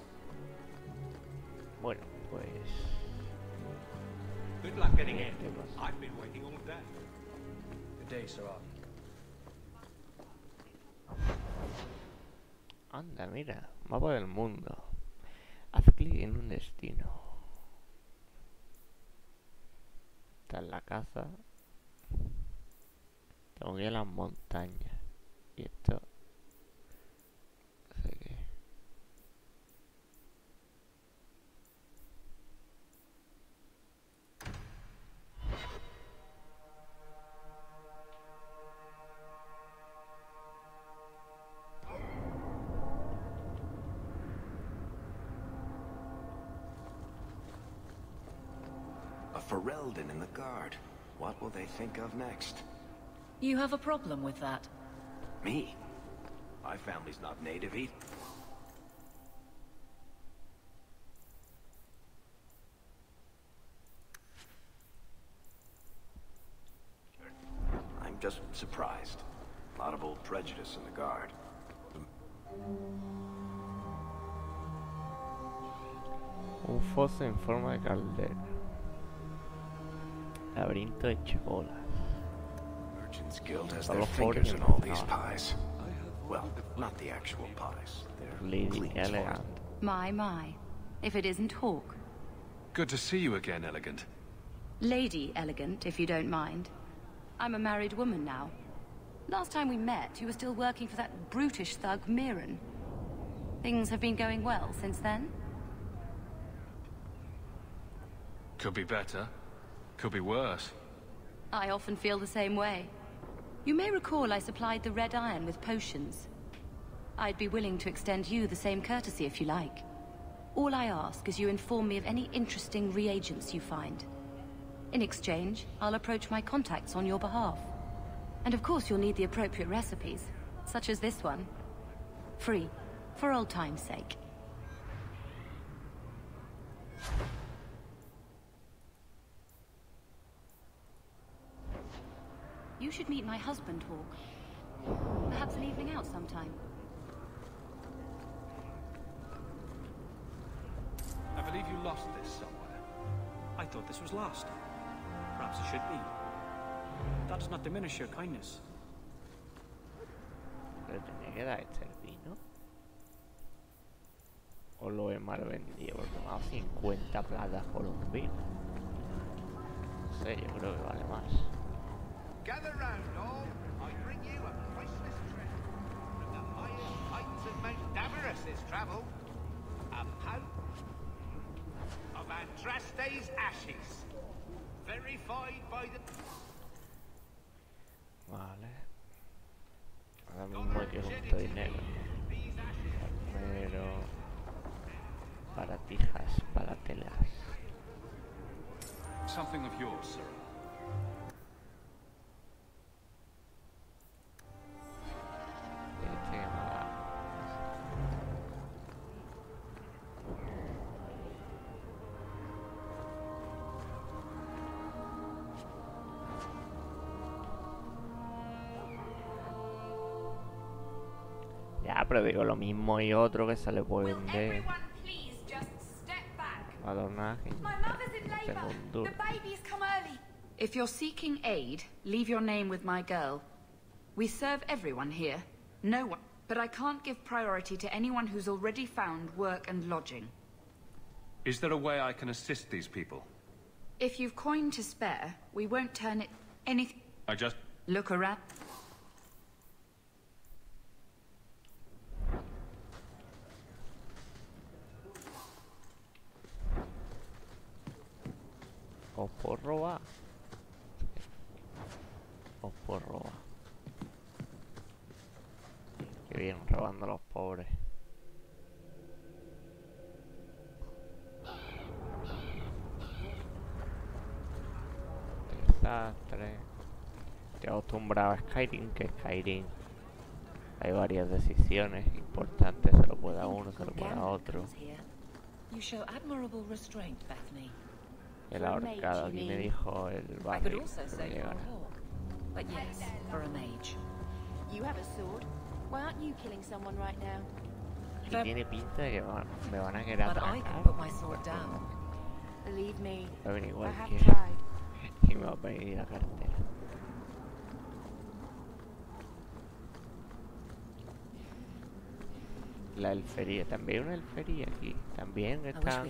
Bueno, pues... Good luck getting in. I've been waiting all day. Good day, Sarah. Anda, mira, mapa del mundo. Haz clic en un destino. Está en la casa. Tengo que ir a las montañas. Y esto... no sé qué. A Ferelden in the Guard. What will they think of next? You have a problem with that? Me? My family's not native either. I'm just surprised. A lot of old prejudice in the Guard. Un foso en forma de caldera. Laberinto de chabolas. Merchants Guild has their fingers in all these pies. Well, not the actual pies. They're Lady Elegant. My. If it isn't Hawk. Good to see you again, Elegant. Lady Elegant, if you don't mind. I'm a married woman now. Last time we met, you were still working for that brutish thug, Mirren. Things have been going well since then? Could be better. Could be worse. I often feel the same way. You may recall I supplied the Red Iron with potions. I'd be willing to extend you the same courtesy if you like. All I ask is you inform me of any interesting reagents you find. In exchange, I'll approach my contacts on your behalf. And of course you'll need the appropriate recipes, such as this one. Free, for old time's sake. You should meet my husband, Hawk. Perhaps an evening out sometime. I believe you lost this somewhere. I thought this was lost. Perhaps it should be. That does not diminish your kindness. Pero tenía que dar este el vino. O lo he mal vendido porque me ha dado 50 platas por un vino. No sé, yo creo que vale más. Gather round, all. I bring you a priceless treasure. From the highest heights of Mount Damarus' travel. A pout of Andraste's ashes. Verified by the... Vale. Ahora mismo hay que juntar dinero. Pero... para tijas, para telas. Something of yours, sir. Este que me da. Ya, pero digo lo mismo y otro que se le puede vender. Adornaje. Segundura. If you're seeking aid, leave your name with my girl. We serve everyone here. No one. But I can't give priority to anyone who's already found work and lodging. Is there a way I can assist these people? If you've coin to spare, we won't turn it anything. I just... Look around. Os puedo robar. Os puedo robar. Que bien, robando a los pobres. desastre. Estoy acostumbrado a Skyrim, que Skyrim hay varias decisiones importantes, se lo puede a uno, se lo puede a otro. El ahorcado, aquí me dijo el barrio que llegara. Y tiene pinta de que me van a querer atracar. Va a venir igual que... y me va a pedir la cartera. La elfería, también una elfería aquí. También están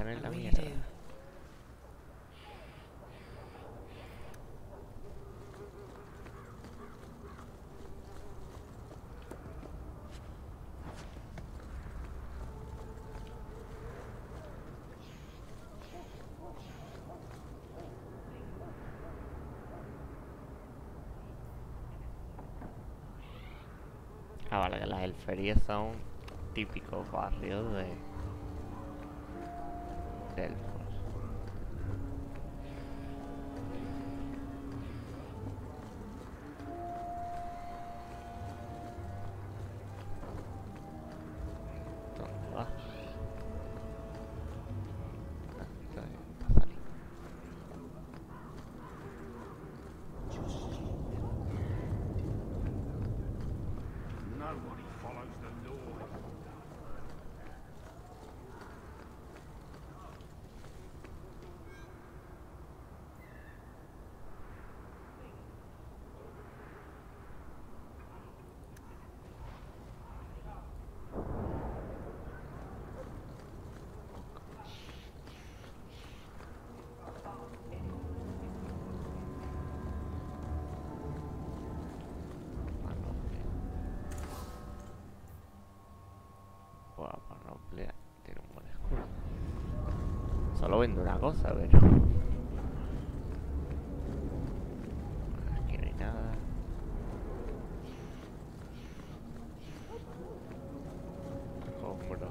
en la mierda. Ah, vale, que las elferías son típicos barrios de elfos. ¿Dónde va? Nobody follows the law. Tiene un buen escudo. Solo vende una cosa, pero... aquí no hay nada. Hombro.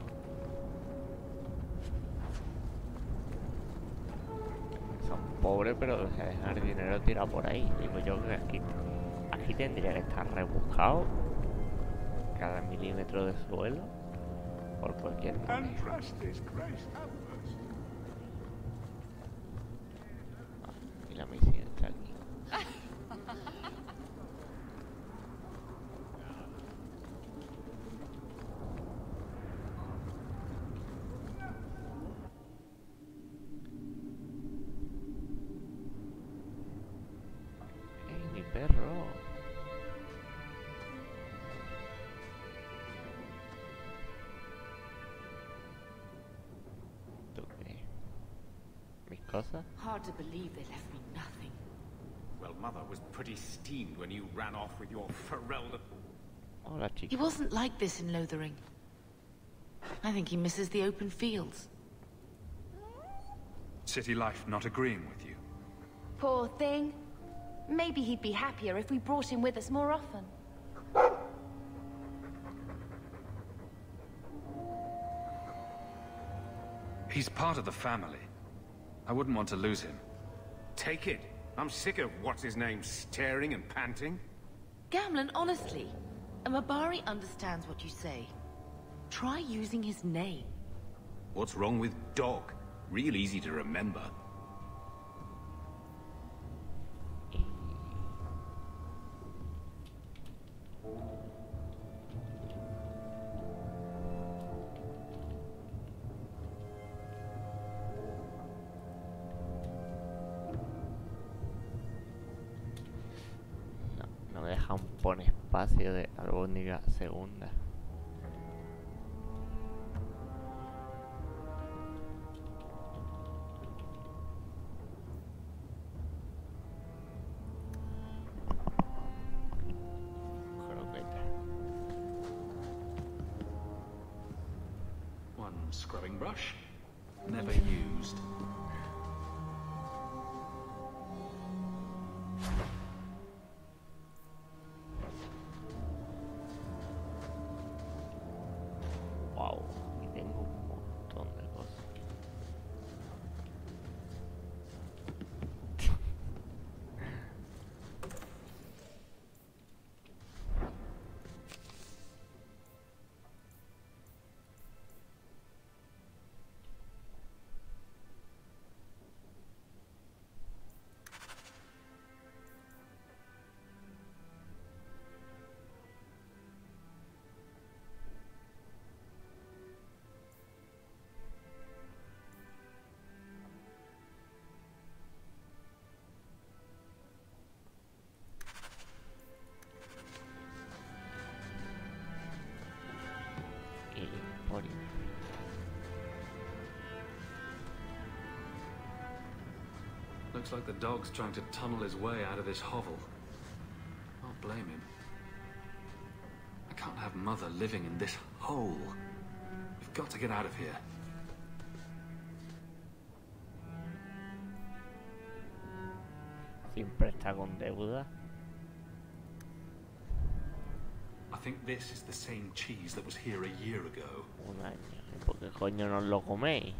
Son pobres, pero se dejan el dinero tirado por ahí. Digo yo que aquí tendría que estar rebuscado cada milímetro de suelo por cualquier moneda. Y la misión está aquí. ¡Ey, mi perro! Cosas. Hard to believe they left me nothing. Well, Mother was pretty steamed when you ran off with your Ferelden. Hola, chica. He wasn't like this in Lothering. I think he misses the open fields. City life not agreeing with you? Poor thing. Maybe he'd be happier if we brought him with us more often. He's part of the family. I wouldn't want to lose him. Take it. I'm sick of what's-his-name staring and panting. Gamlen, honestly, a Mabari understands what you say. Try using his name. What's wrong with dog? Real easy to remember. No me deja un pon espacio de albóndiga segunda. One scrubbing brush, never used. Wow, y tengo un montón de cosas. Looks like the dog's trying to tunnel his way out of this hovel. Can't blame him. I can't have Mother living in this hole. We've got to get out of here. Siempre está con deuda. I think this is the same cheese that was here a year ago. Un año. ¿Y por qué coño no lo coméis?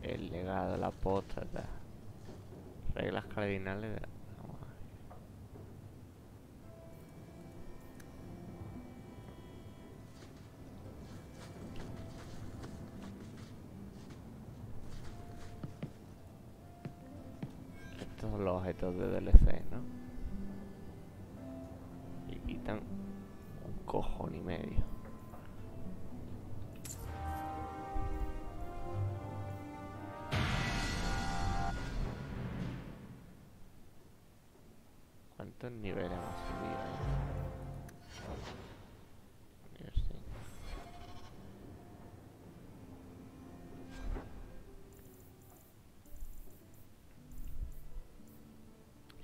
El legado, la apóstata. Reglas cardinales de... Vamos a ver. Estos son los objetos de DLC, ¿no? Y quitan un cojón y medio. ¿Cuántos niveles hemos subido ahí? Nivel 5.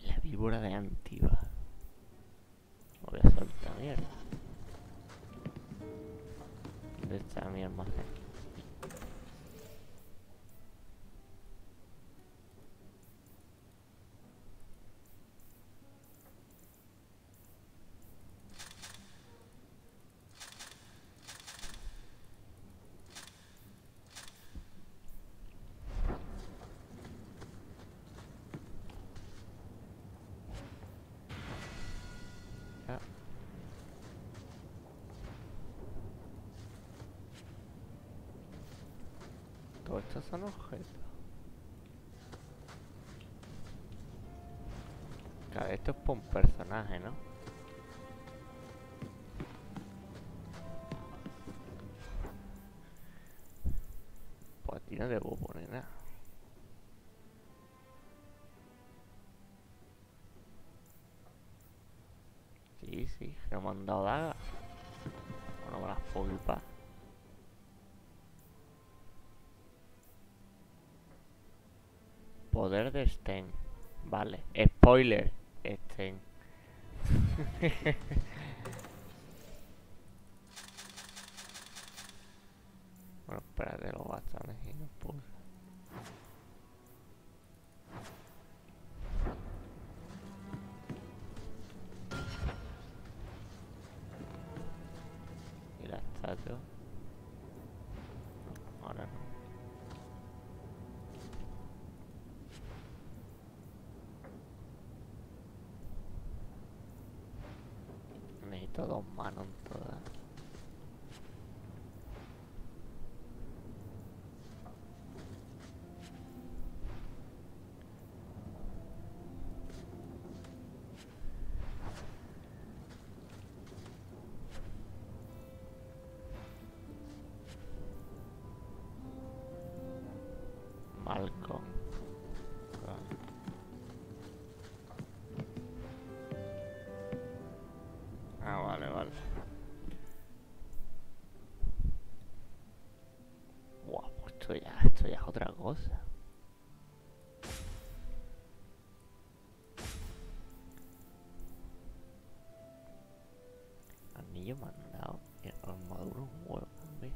La víbora de Antiva. Me voy a soltar mierda. ¿Dónde está mi almacén? Todos estos son objetos. Claro, esto es por un personaje, ¿no? Pues aquí no debo poner nada. Sí, sí, que me han dado dagas. Bueno, me las puedo equipar. Poder de Sten. Vale. Spoiler. Sten. Bueno, espérate los bastones y los puse. Y la estatua. No, ahora no. Necesito dos manos en todas. Malcolm. Ah, vale, vale. Wow, esto ya es otra cosa. Anillo me han dado y armadura un huevo también.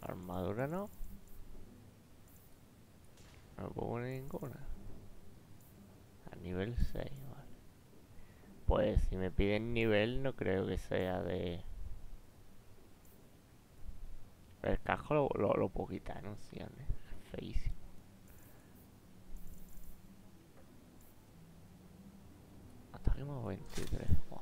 Armadura no. No puedo poner ninguna. A nivel 6, vale. Pues si me piden nivel no creo que sea de... El casco lo puedo quitar, ¿no? Sí, es feísimo. Hasta aquí hemos 23, wow.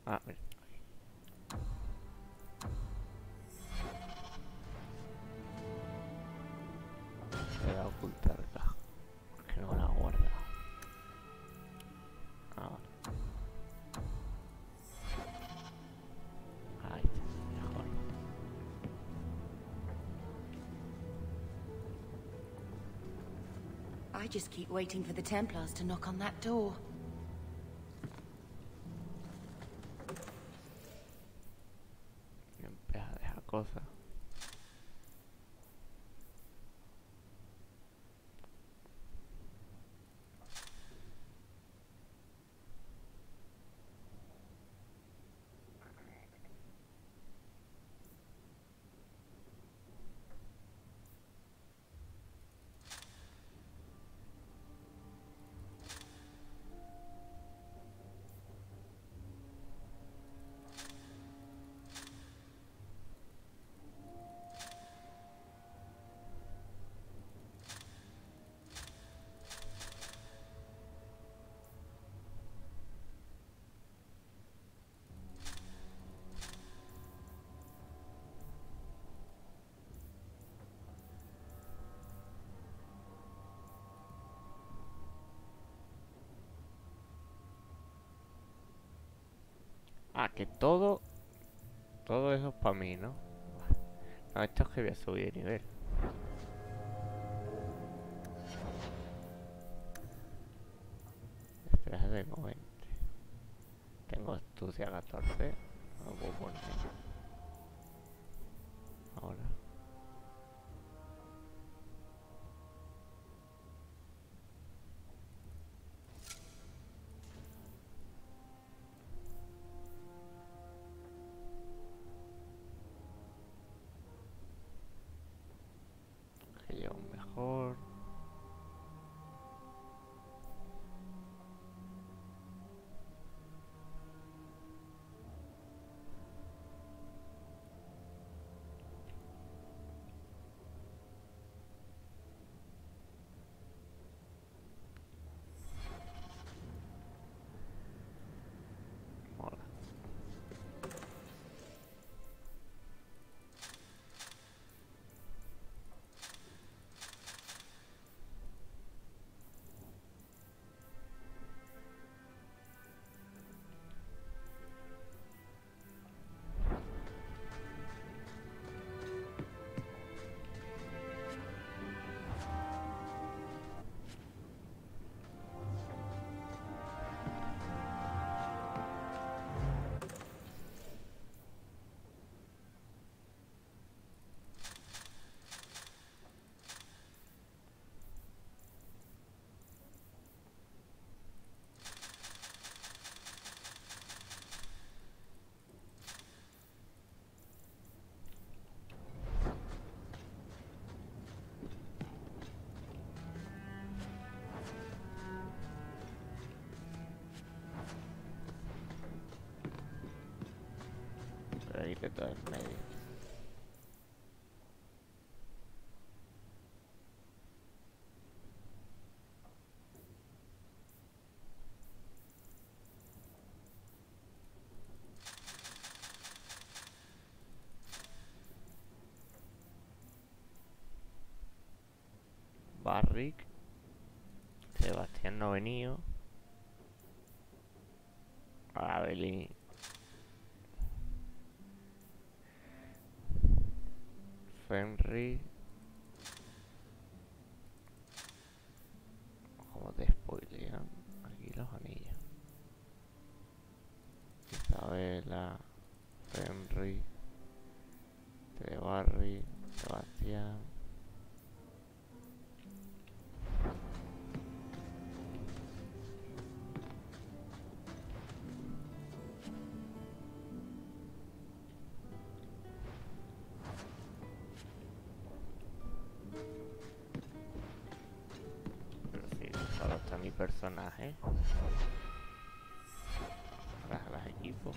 Ah, mira. Voy a ocultar la caja, porque no la guarda. Ahora. Ahí está, mejor. I just keep waiting for the Templars to knock on that door. Y empieza a dejar cosas. Ah, que todo eso es para mí, ¿no? No, esto es que voy a subir de nivel. Estrés de 90. Tengo astucia 14. No lo puedo poner. Ahora. Que yo mejor. Mola. Pero ahí que todo en medio. Barrick. Sebastián no ha venido. Abelín. Fenry. Como te spoilean aquí los anillos. Isabela. Fenry. Barry. Sebastián. Solo está mi personaje. Las equipos.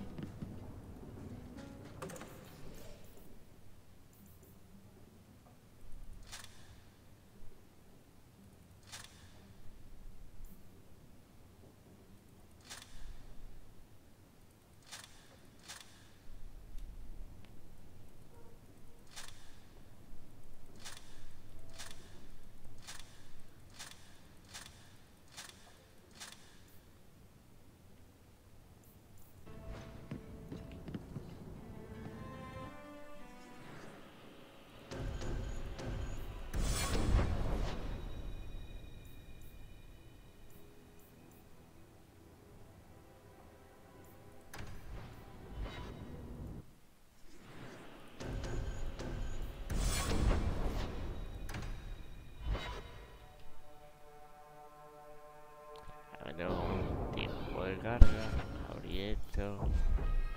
carga. Abrí esto.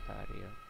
Necesario.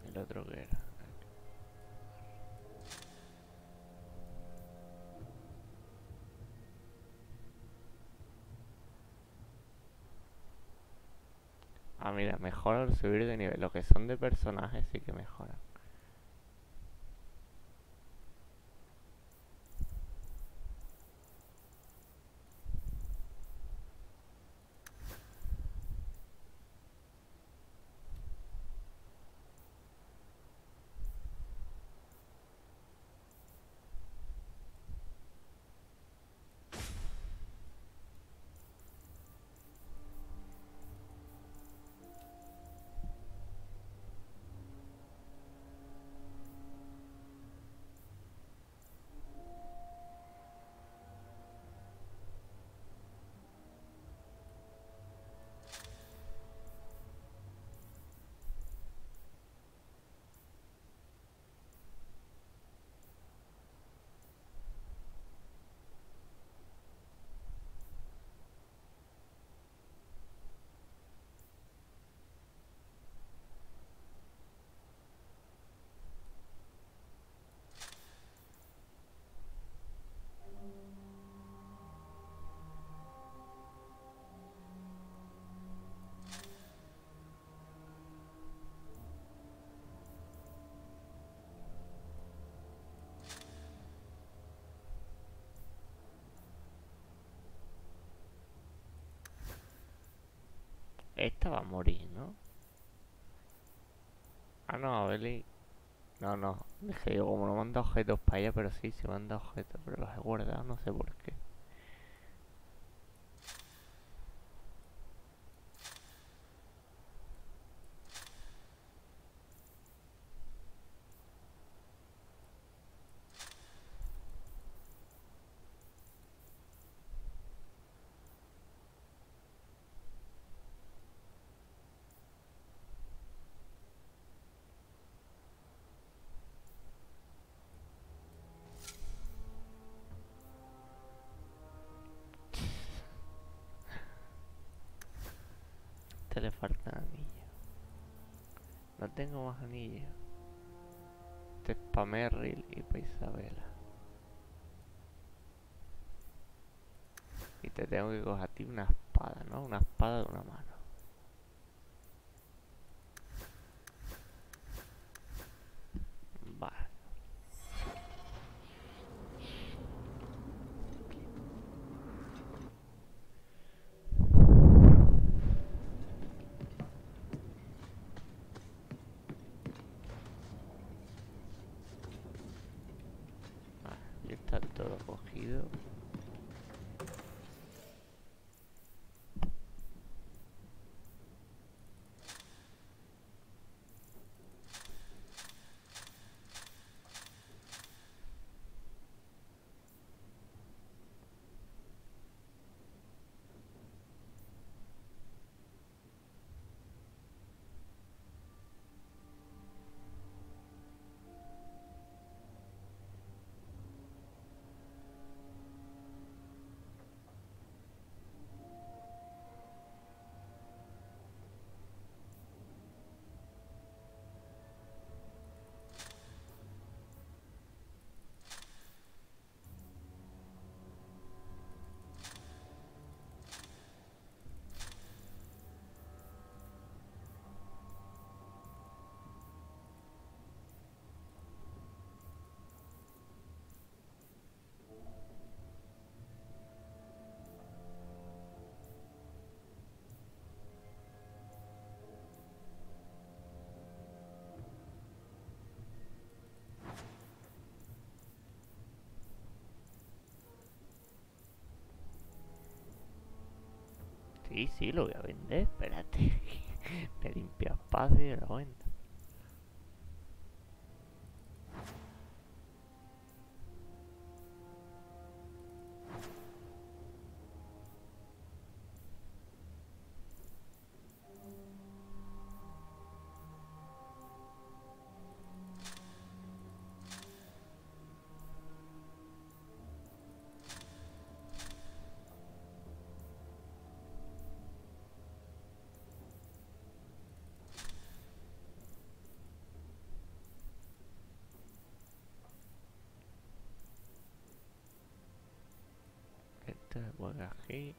El otro que era. Ah, mira, mejora al subir de nivel. Lo que son de personajes sí que mejoran. Esta va a morir, ¿no? Ah, no, Beli. No, no. Dije yo, como no manda objetos para ella, pero sí, se manda objetos. Pero los he guardado, no sé por qué. Este le faltan anillos. No tengo más anillos. Este es para Merrill y para Isabela. Y te tengo que coger a ti una espada, ¿no? Una espada de una mano. Vale. Ya está todo cogido. Sí, sí, lo voy a vender. Espérate. Me limpia espacio y lo vendo. Este se pone aquí.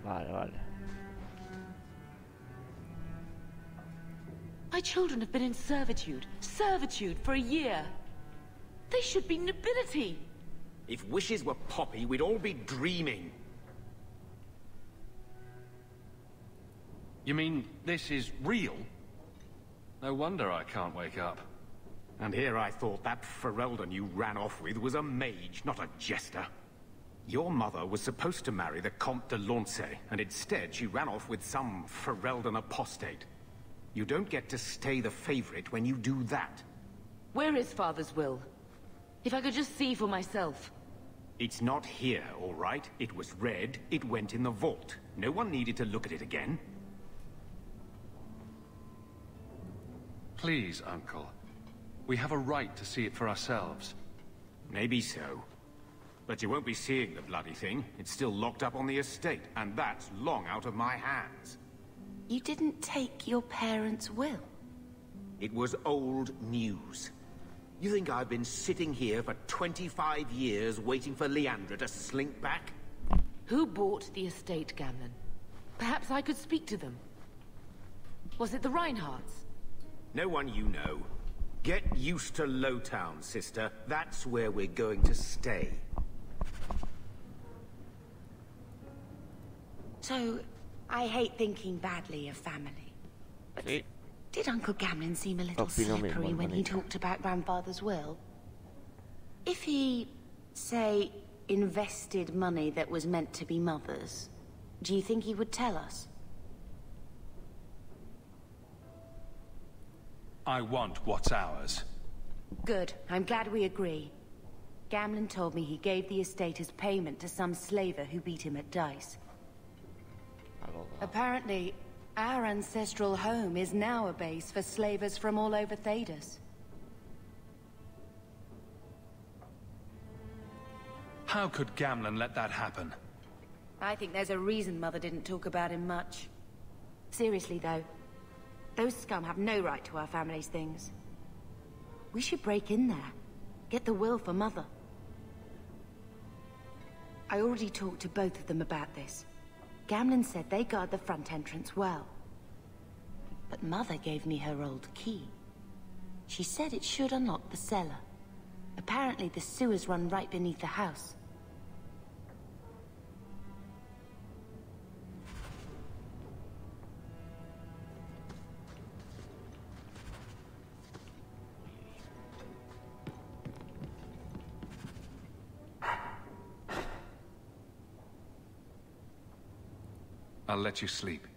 Vale, vale. My children have been in servitude for a year. They should be nobility. If wishes were poppy, we'd all be dreaming. You mean this is real? No wonder I can't wake up. And here I thought that Ferelden you ran off with was a mage, not a jester. Your mother was supposed to marry the Comte de Launcey, and instead she ran off with some Ferelden apostate. You don't get to stay the favorite when you do that. Where is Father's will? If I could just see for myself. It's not here, all right? It was read, it went in the vault. No one needed to look at it again. Please, Uncle. We have a right to see it for ourselves. Maybe so. But you won't be seeing the bloody thing. It's still locked up on the estate, and that's long out of my hands. You didn't take your parents' will? It was old news. You think I've been sitting here for 25 years waiting for Leandra to slink back? Who bought the estate, Gamlen? Perhaps I could speak to them. Was it the Reinhardts? No one you know. Get used to Lowtown, sister. That's where we're going to stay. So, I hate thinking badly of family. But did Uncle Gamlen seem a little slippery when he talked about Grandfather's will? If he, say, invested money that was meant to be Mother's, do you think he would tell us? I want what's ours. Good. I'm glad we agree. Gamlen told me he gave the estate as payment to some slaver who beat him at dice. Apparently, our ancestral home is now a base for slavers from all over Thedas. How could Gamlen let that happen? I think there's a reason Mother didn't talk about him much. Seriously, though. Those scum have no right to our family's things. We should break in there. Get the will for Mother. I already talked to both of them about this. Gamlen said they guard the front entrance well. But Mother gave me her old key. She said it should unlock the cellar. Apparently the sewers run right beneath the house. I'll let you sleep.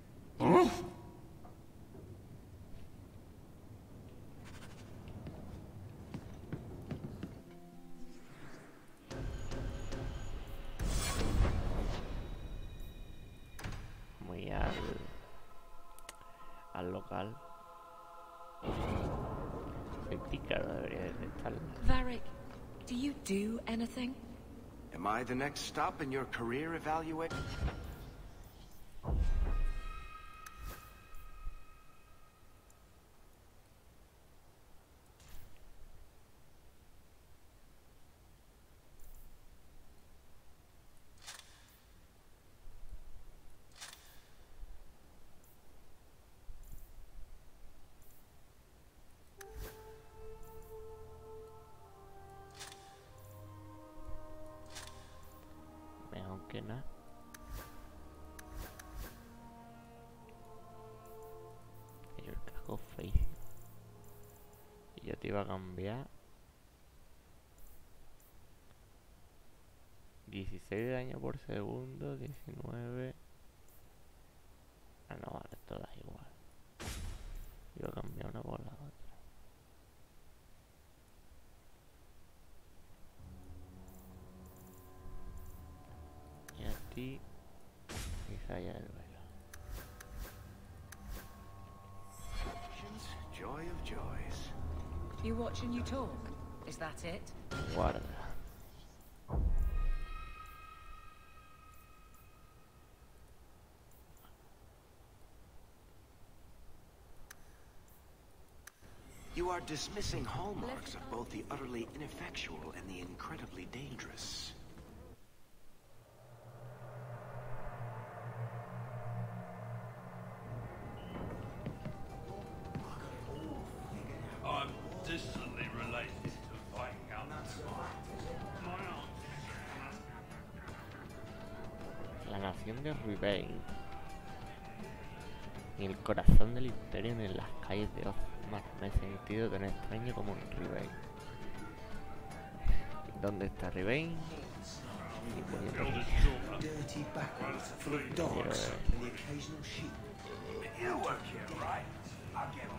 Muy al local. Soy pícaro, debería detectarlo. Varric, do you do anything? Am I the next stop in your career evaluation? poco feísimo. Y yo te iba a cambiar 16 de daño por segundo, 19. Ah, no, vale, todas igual. Iba a cambiar una por la otra. Y a ti, quizá ya el velo. Joy of joys. You watch and you talk. Is that it? Guarda. You are dismissing hallmarks of both the utterly ineffectual and the incredibly dangerous. I'm distantly related to Viscount. La nación de Rivain. En el corazón del imperio, en las calles de Ozmar, me he sentido tan extraño como en Rivain. ¿Dónde está Rivain? Y poniendo aquí.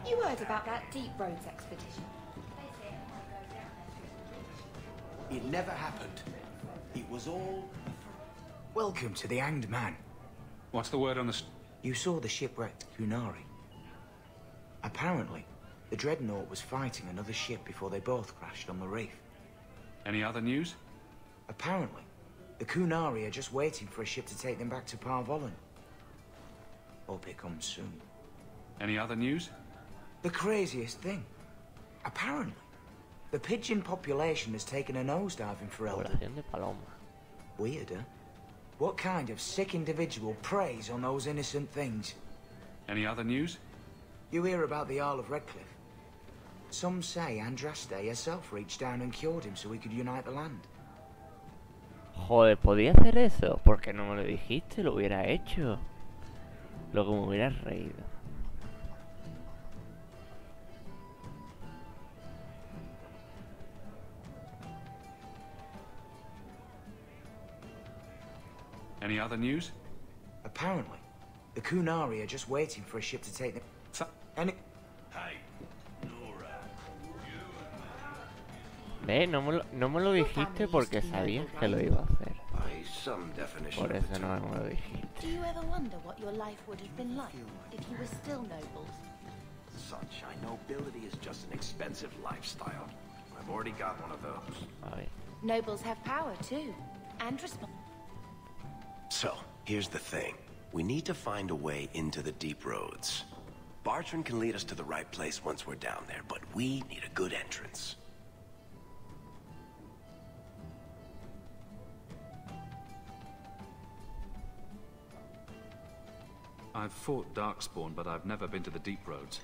You heard about that Deep Roads expedition? It never happened. It was all... Welcome to the Hanged Man. What's the word on the... You saw the shipwrecked Kunari. Apparently, the Dreadnought was fighting another ship before they both crashed on the reef. Any other news? Apparently, the Kunari are just waiting for a ship to take them back to Parvolan. Hope it comes soon. Any other news? The craziest thing. Apparently, the pigeon population has taken a nosedive in Ferelden. Weird, huh? What kind of sick individual preys on those innocent things? Any other news? You hear about the Earl of Redcliffe? Some say Andraste herself reached down and cured him so he could unite the land. Joder, ¿podía hacer eso? ¿Por qué no me lo dijiste? Lo hubiera hecho. Lo que me hubiera reído. Any other news? Apparently, the Kunari are just waiting for a ship to take them. Any... Hey, Nora. Ve, no me lo dijiste porque sabías que lo iba a hacer. By some definition Por of eso the no term. me lo dijiste. Do you ever wonder what your life would have been like if you were still nobles? Sunshine nobility is just an expensive lifestyle. I've already got one of those. A ver. Nobles have power too, and responsibility. So, here's the thing. We need to find a way into the Deep Roads. Bartrand can lead us to the right place once we're down there, but we need a good entrance. I've fought Darkspawn, but I've never been to the Deep Roads.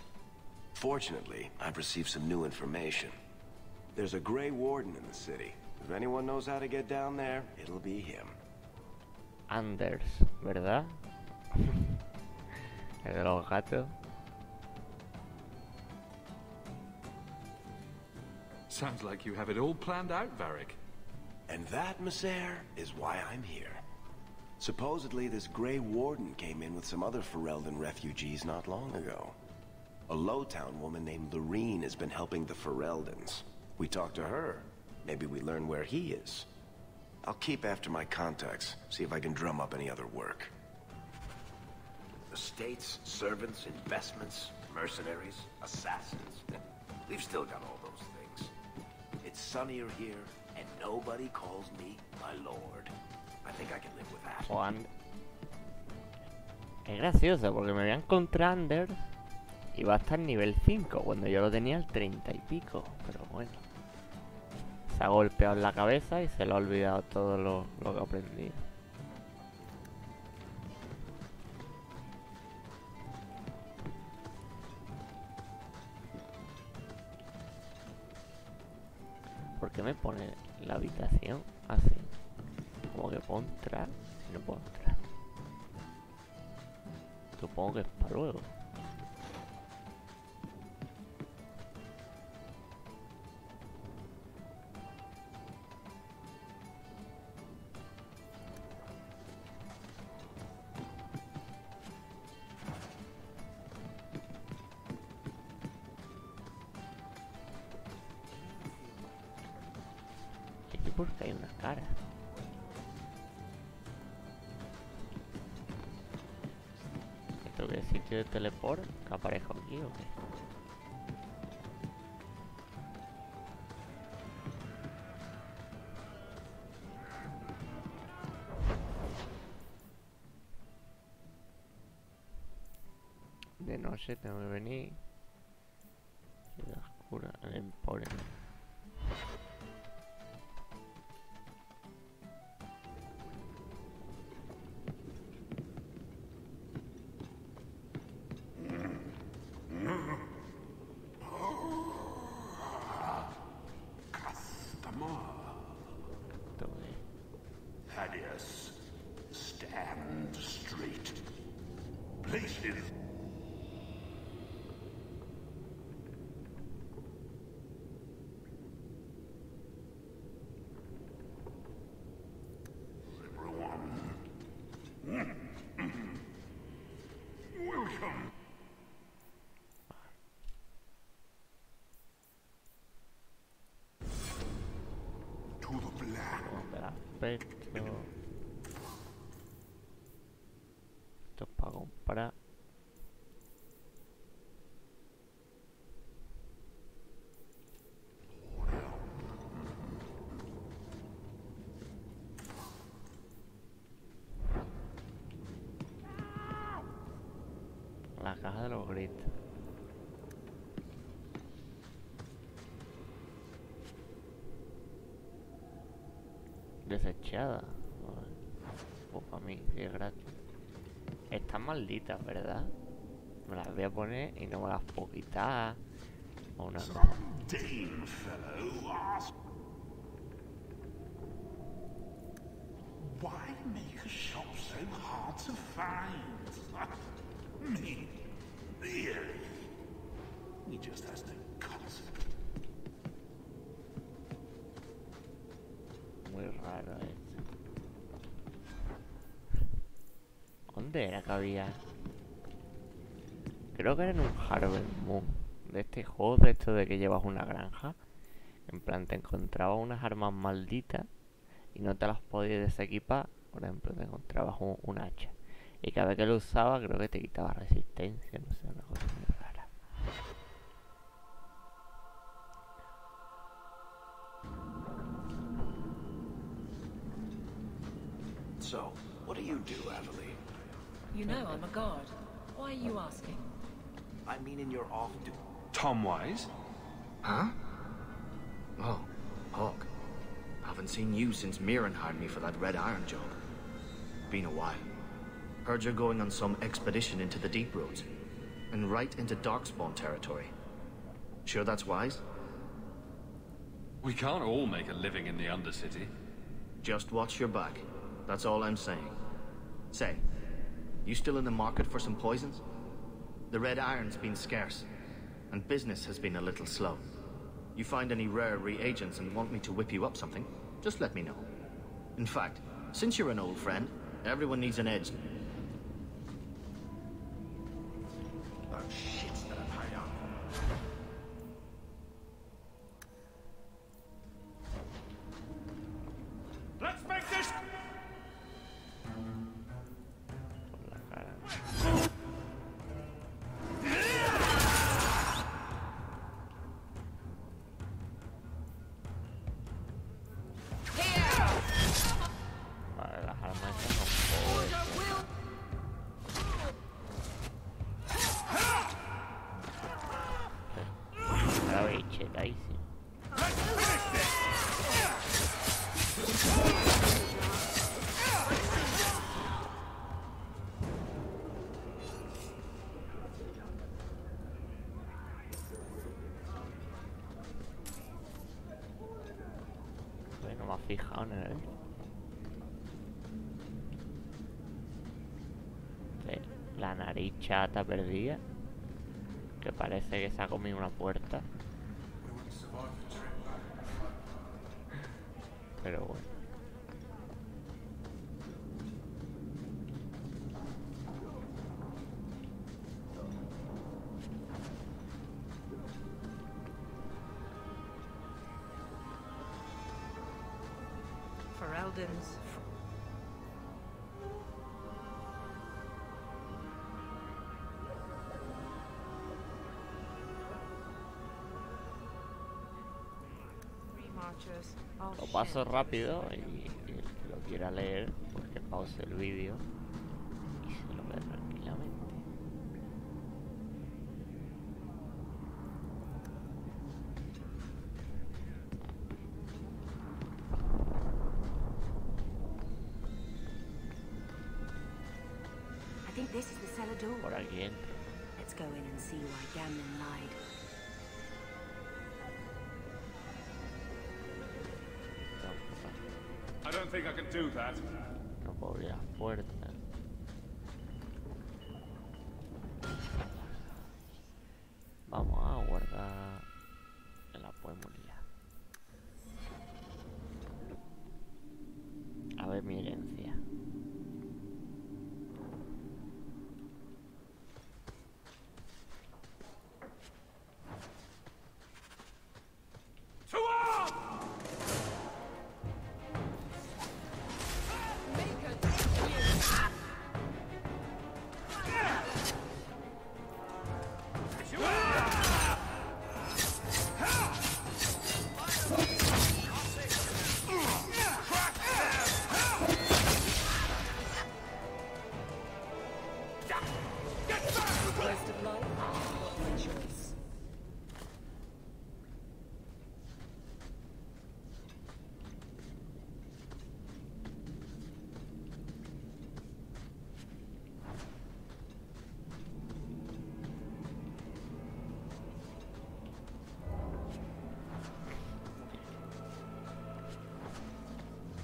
Fortunately, I've received some new information. There's a Grey Warden in the city. If anyone knows how to get down there, it'll be him. Anders, ¿verdad? El de los gatos. Sounds like you have it all planned out, Varric. And that, Messer, is why I'm here. Supposedly, this Grey Warden came in with some other Ferelden refugees not long ago. A Lowtown woman named Lorene has been helping the Fereldans. We talked to her. Maybe we learn where he is. I'll keep after my contacts, see if I can drum up any other work. Estates, servants, investments, mercenaries, assassins. We've still got all those things. It's sunnier here, and nobody calls me my lord. I think I can live with that. Juan. Es gracioso porque me voy a encontrar Anders y va a estar nivel 5 cuando yo lo tenía al 30 y pico. Pero bueno. Se ha golpeado en la cabeza y se le ha olvidado todo lo que ha aprendido. ¿Por qué me pone la habitación así? Como que puedo entrar y no puedo entrar. Supongo que es para luego. porque hay una cara. ¿Esto qué es sitio de teleport? ¿Que aparezco aquí o qué? De noche tengo que venir. Ciudad oscura, el emporio. Thaddeus, stand straight. Places. Welcome. To the black. Perfecto. Esto es para comprar. La caja de los gritos. Desechada. Pues para mí, sí es gratis. Están malditas, ¿verdad? Me las voy a poner y no me las puedo quitar. O una cosa. Why make a shop so hard to find? Me? Really? He just has no concept. Muy raro esto. ¿Dónde era que había? Creo que era en un Harvest Moon. De este juego, de esto de que llevas una granja. En plan, te encontrabas unas armas malditas y no te las podías desequipar. Por ejemplo, te encontrabas un hacha. Y cada vez que lo usabas, creo que te quitaba resistencia. No sé, una cosa muy rara. So, what do you do, Aveline? You know I'm a guard. Why are you asking? I mean in your off duty. Tom Wise? Huh? Oh, Hawk. Haven't seen you since Mirren hired me for that Red Iron job. Been a while. Heard you're going on some expedition into the deep roads. And right into Darkspawn territory. Sure that's wise? We can't all make a living in the Undercity. Just watch your back. That's all I'm saying. Say, you still in the market for some poisons? The Red Iron's been scarce, and business has been a little slow. You find any rare reagents and want me to whip you up something, just let me know. In fact, since you're an old friend, everyone needs an edge. Oh, shit that I've hired on. Let's make this. Vale, las armas estas son pobres. La bichetadísima. No me has fijado en él. La nariz chata perdida. Que parece que se ha comido una puerta. Pero bueno. Ferelden's... Lo paso rápido y el que lo quiera leer, pues que pause el vídeo y se lo ve tranquilamente. I think this is the cellar door. Por aquí entra. Let's go in and see why Gamlin lied. I don't think I can do that. No puedo abrir la puerta. Vamos a guardar en la podemos liar. A ver mi herencia.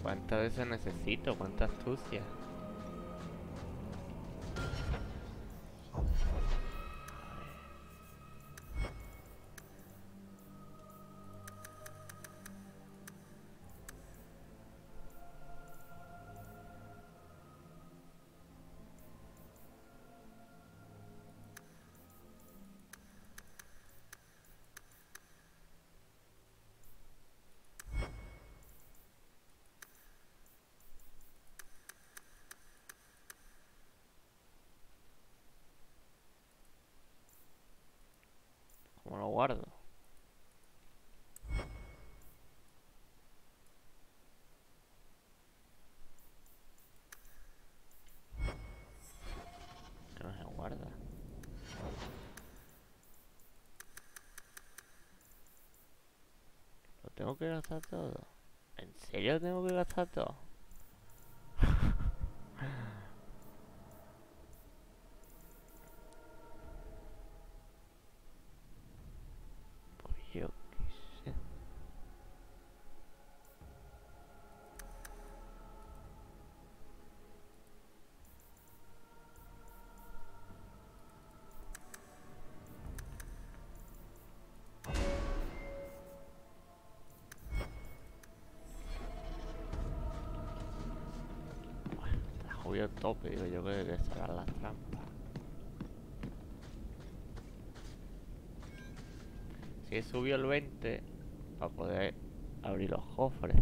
¿Cuántas veces necesito? ¿Cuánta astucia? ¿Cómo lo guardo? Que no se guarda. ¿Lo tengo que gastar todo? ¿En serio tengo que gastar todo? Yo qué sé. Bueno, está jodido el tope, digo yo que serán las trampas. He subido el 20 para poder abrir los cofres.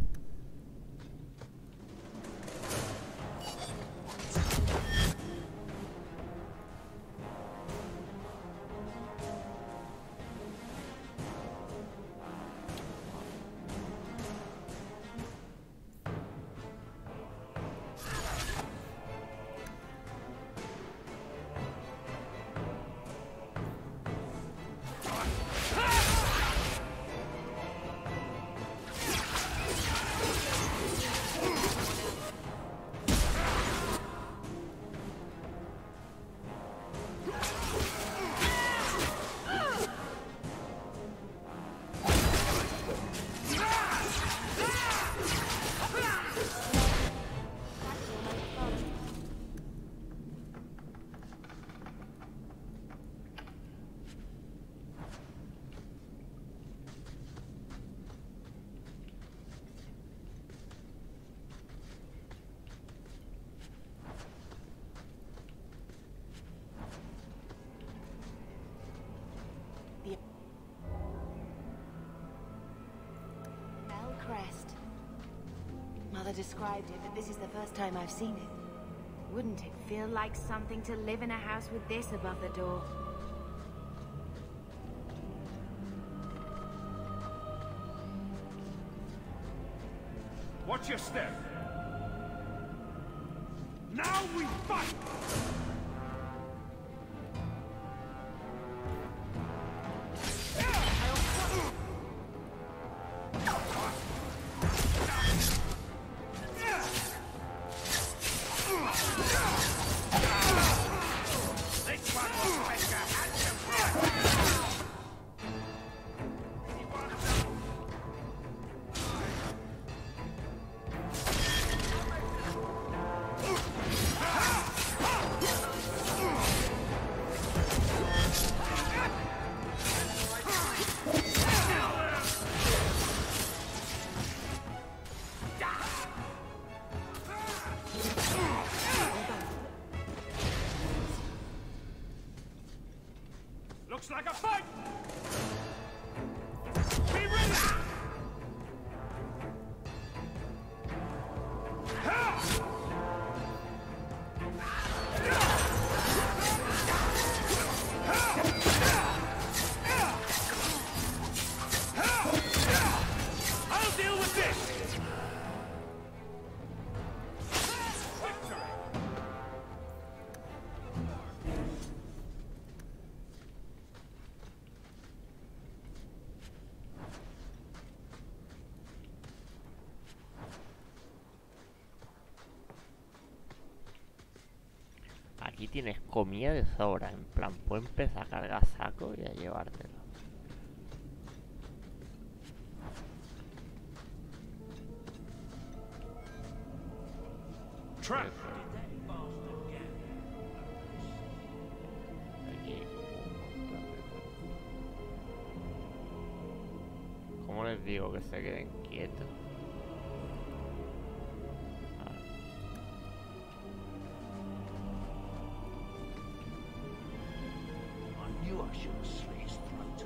Mother described it, but this is the first time I've seen it. Wouldn't it feel like something to live in a house with this above the door? Watch your step. Now we fight! Looks like a fight! Be ready! I'll deal with this! Aquí tienes comida de sobra, en plan, puedes empezar a cargar saco y a llevártelo. Trap! Aquí. ¿Cómo les digo que se queden quietos? I should have slit his throat.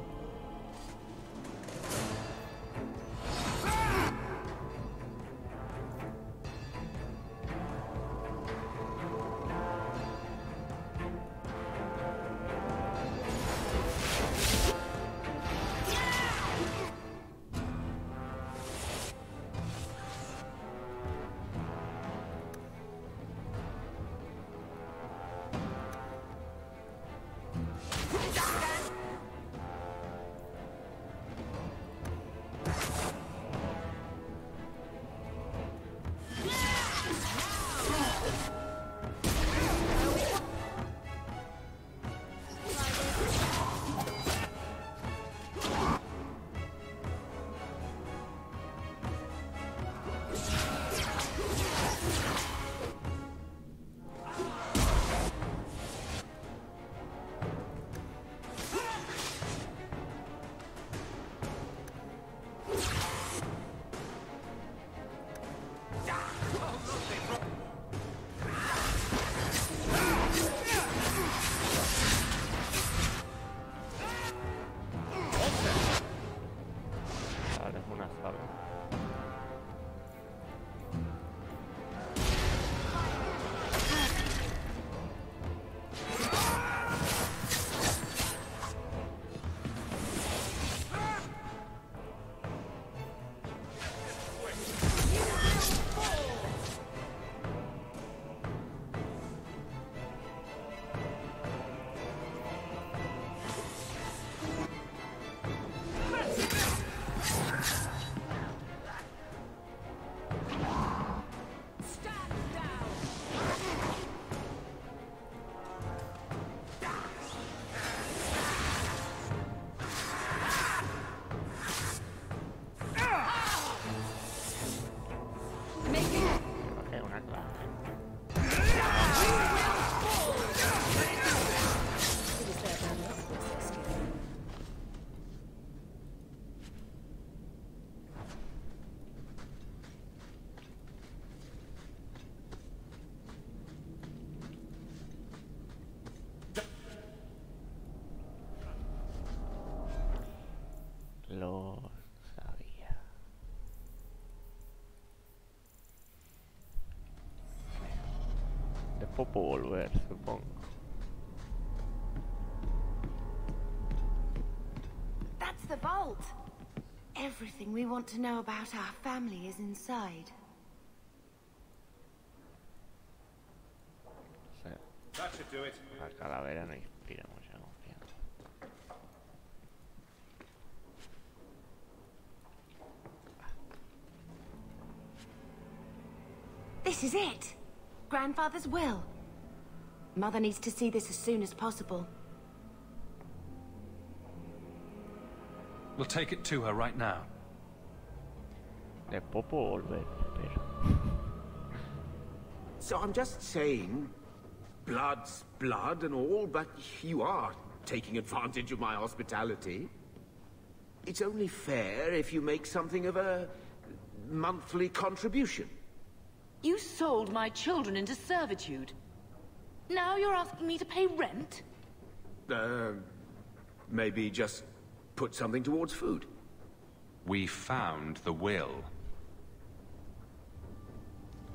Después puedo volver, supongo. That's the vault. Everything we want to know about our family is inside. That should do it. La calavera no inspira mucha confianza. This is it. Grandfather's will. Mother needs to see this as soon as possible. We'll take it to her right now. Después puedo volver, pero... So I'm just saying, blood's blood and all, but you are taking advantage of my hospitality. It's only fair if you make something of a monthly contribution. You sold my children into servitude. Now you're asking me to pay rent? Maybe just put something towards food. We found the will.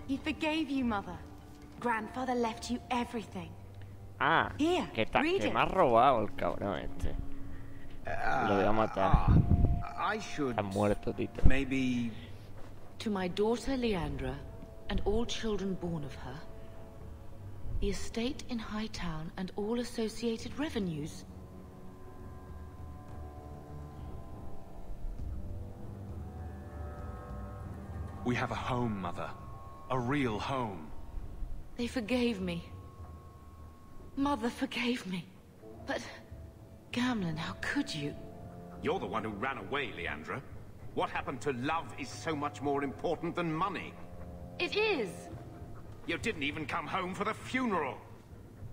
He forgave you, Mother. Grandfather left you everything. Ah, Here, que read it. me ha robado el cabrón este. Lo voy a matar. I should... Está muerto, Tito. Maybe... To my daughter Leandra, and all children born of her, the estate in Hightown and all associated revenues. We have a home, Mother. A real home. They forgave me. Mother forgave me. But... Gamlen, how could you? You're the one who ran away, Leandra. What happened to love is so much more important than money. It is! You didn't even come home for the funeral.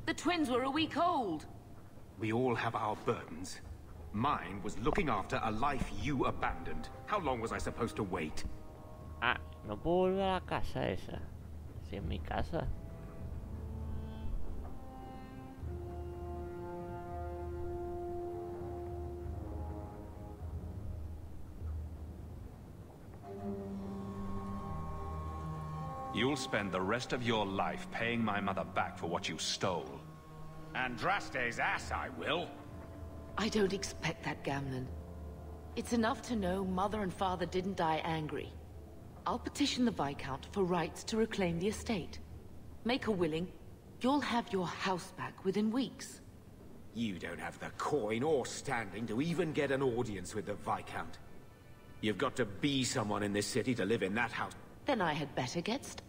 The twins were a week old. We all have our burdens. Mine was looking after a life you abandoned. How long was I supposed to wait? Ah, no puedo volver a la casa esa. Si es mi casa. You'll spend the rest of your life paying my mother back for what you stole. Andraste's ass, I will. I don't expect that, Gamlen. It's enough to know Mother and Father didn't die angry. I'll petition the Viscount for rights to reclaim the estate. Make her willing, you'll have your house back within weeks. You don't have the coin or standing to even get an audience with the Viscount. You've got to be someone in this city to live in that house. Then I had better get started.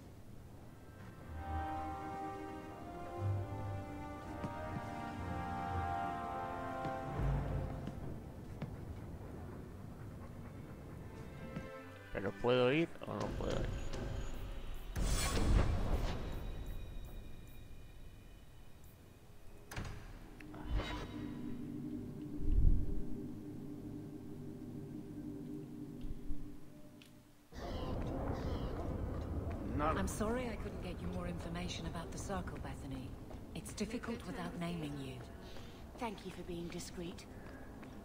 Pero puedo ir o no puedo ir. I'm sorry I couldn't get you more information about the Circle, Bethany. It's difficult without naming you. Thank you for being discreet.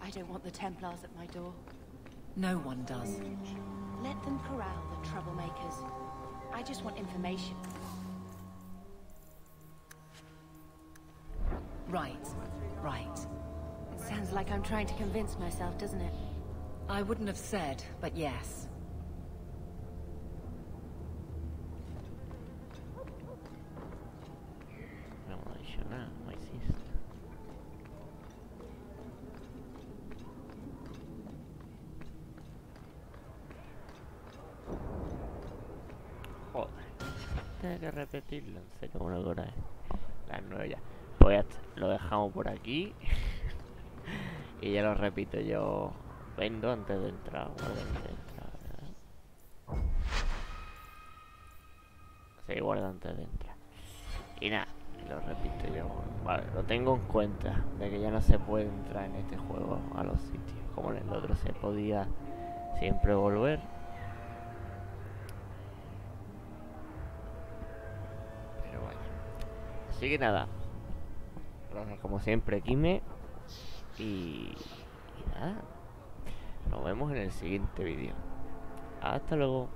I don't want the Templars at my door. No one does. Let them corral the troublemakers. I just want information. Right, right. Sounds like I'm trying to convince myself, doesn't it? I wouldn't have said, but yes. No me ha dicho nada, no existe. Joder, tengo que repetirlo, en serio, una hora las 9 ya. Pues ya está, lo dejamos por aquí. Y ya lo repito yo. Vendo antes de entrar, guardo antes de entrar, ¿verdad? Sí, guardo antes de entrar. Y nada, lo repito yo. Vale, lo tengo en cuenta de que ya no se puede entrar en este juego a los sitios. Como en el otro se podía siempre volver. Pero bueno. Así que nada. Gracias como siempre, Kime. Y nada. Nos vemos en el siguiente vídeo. Hasta luego.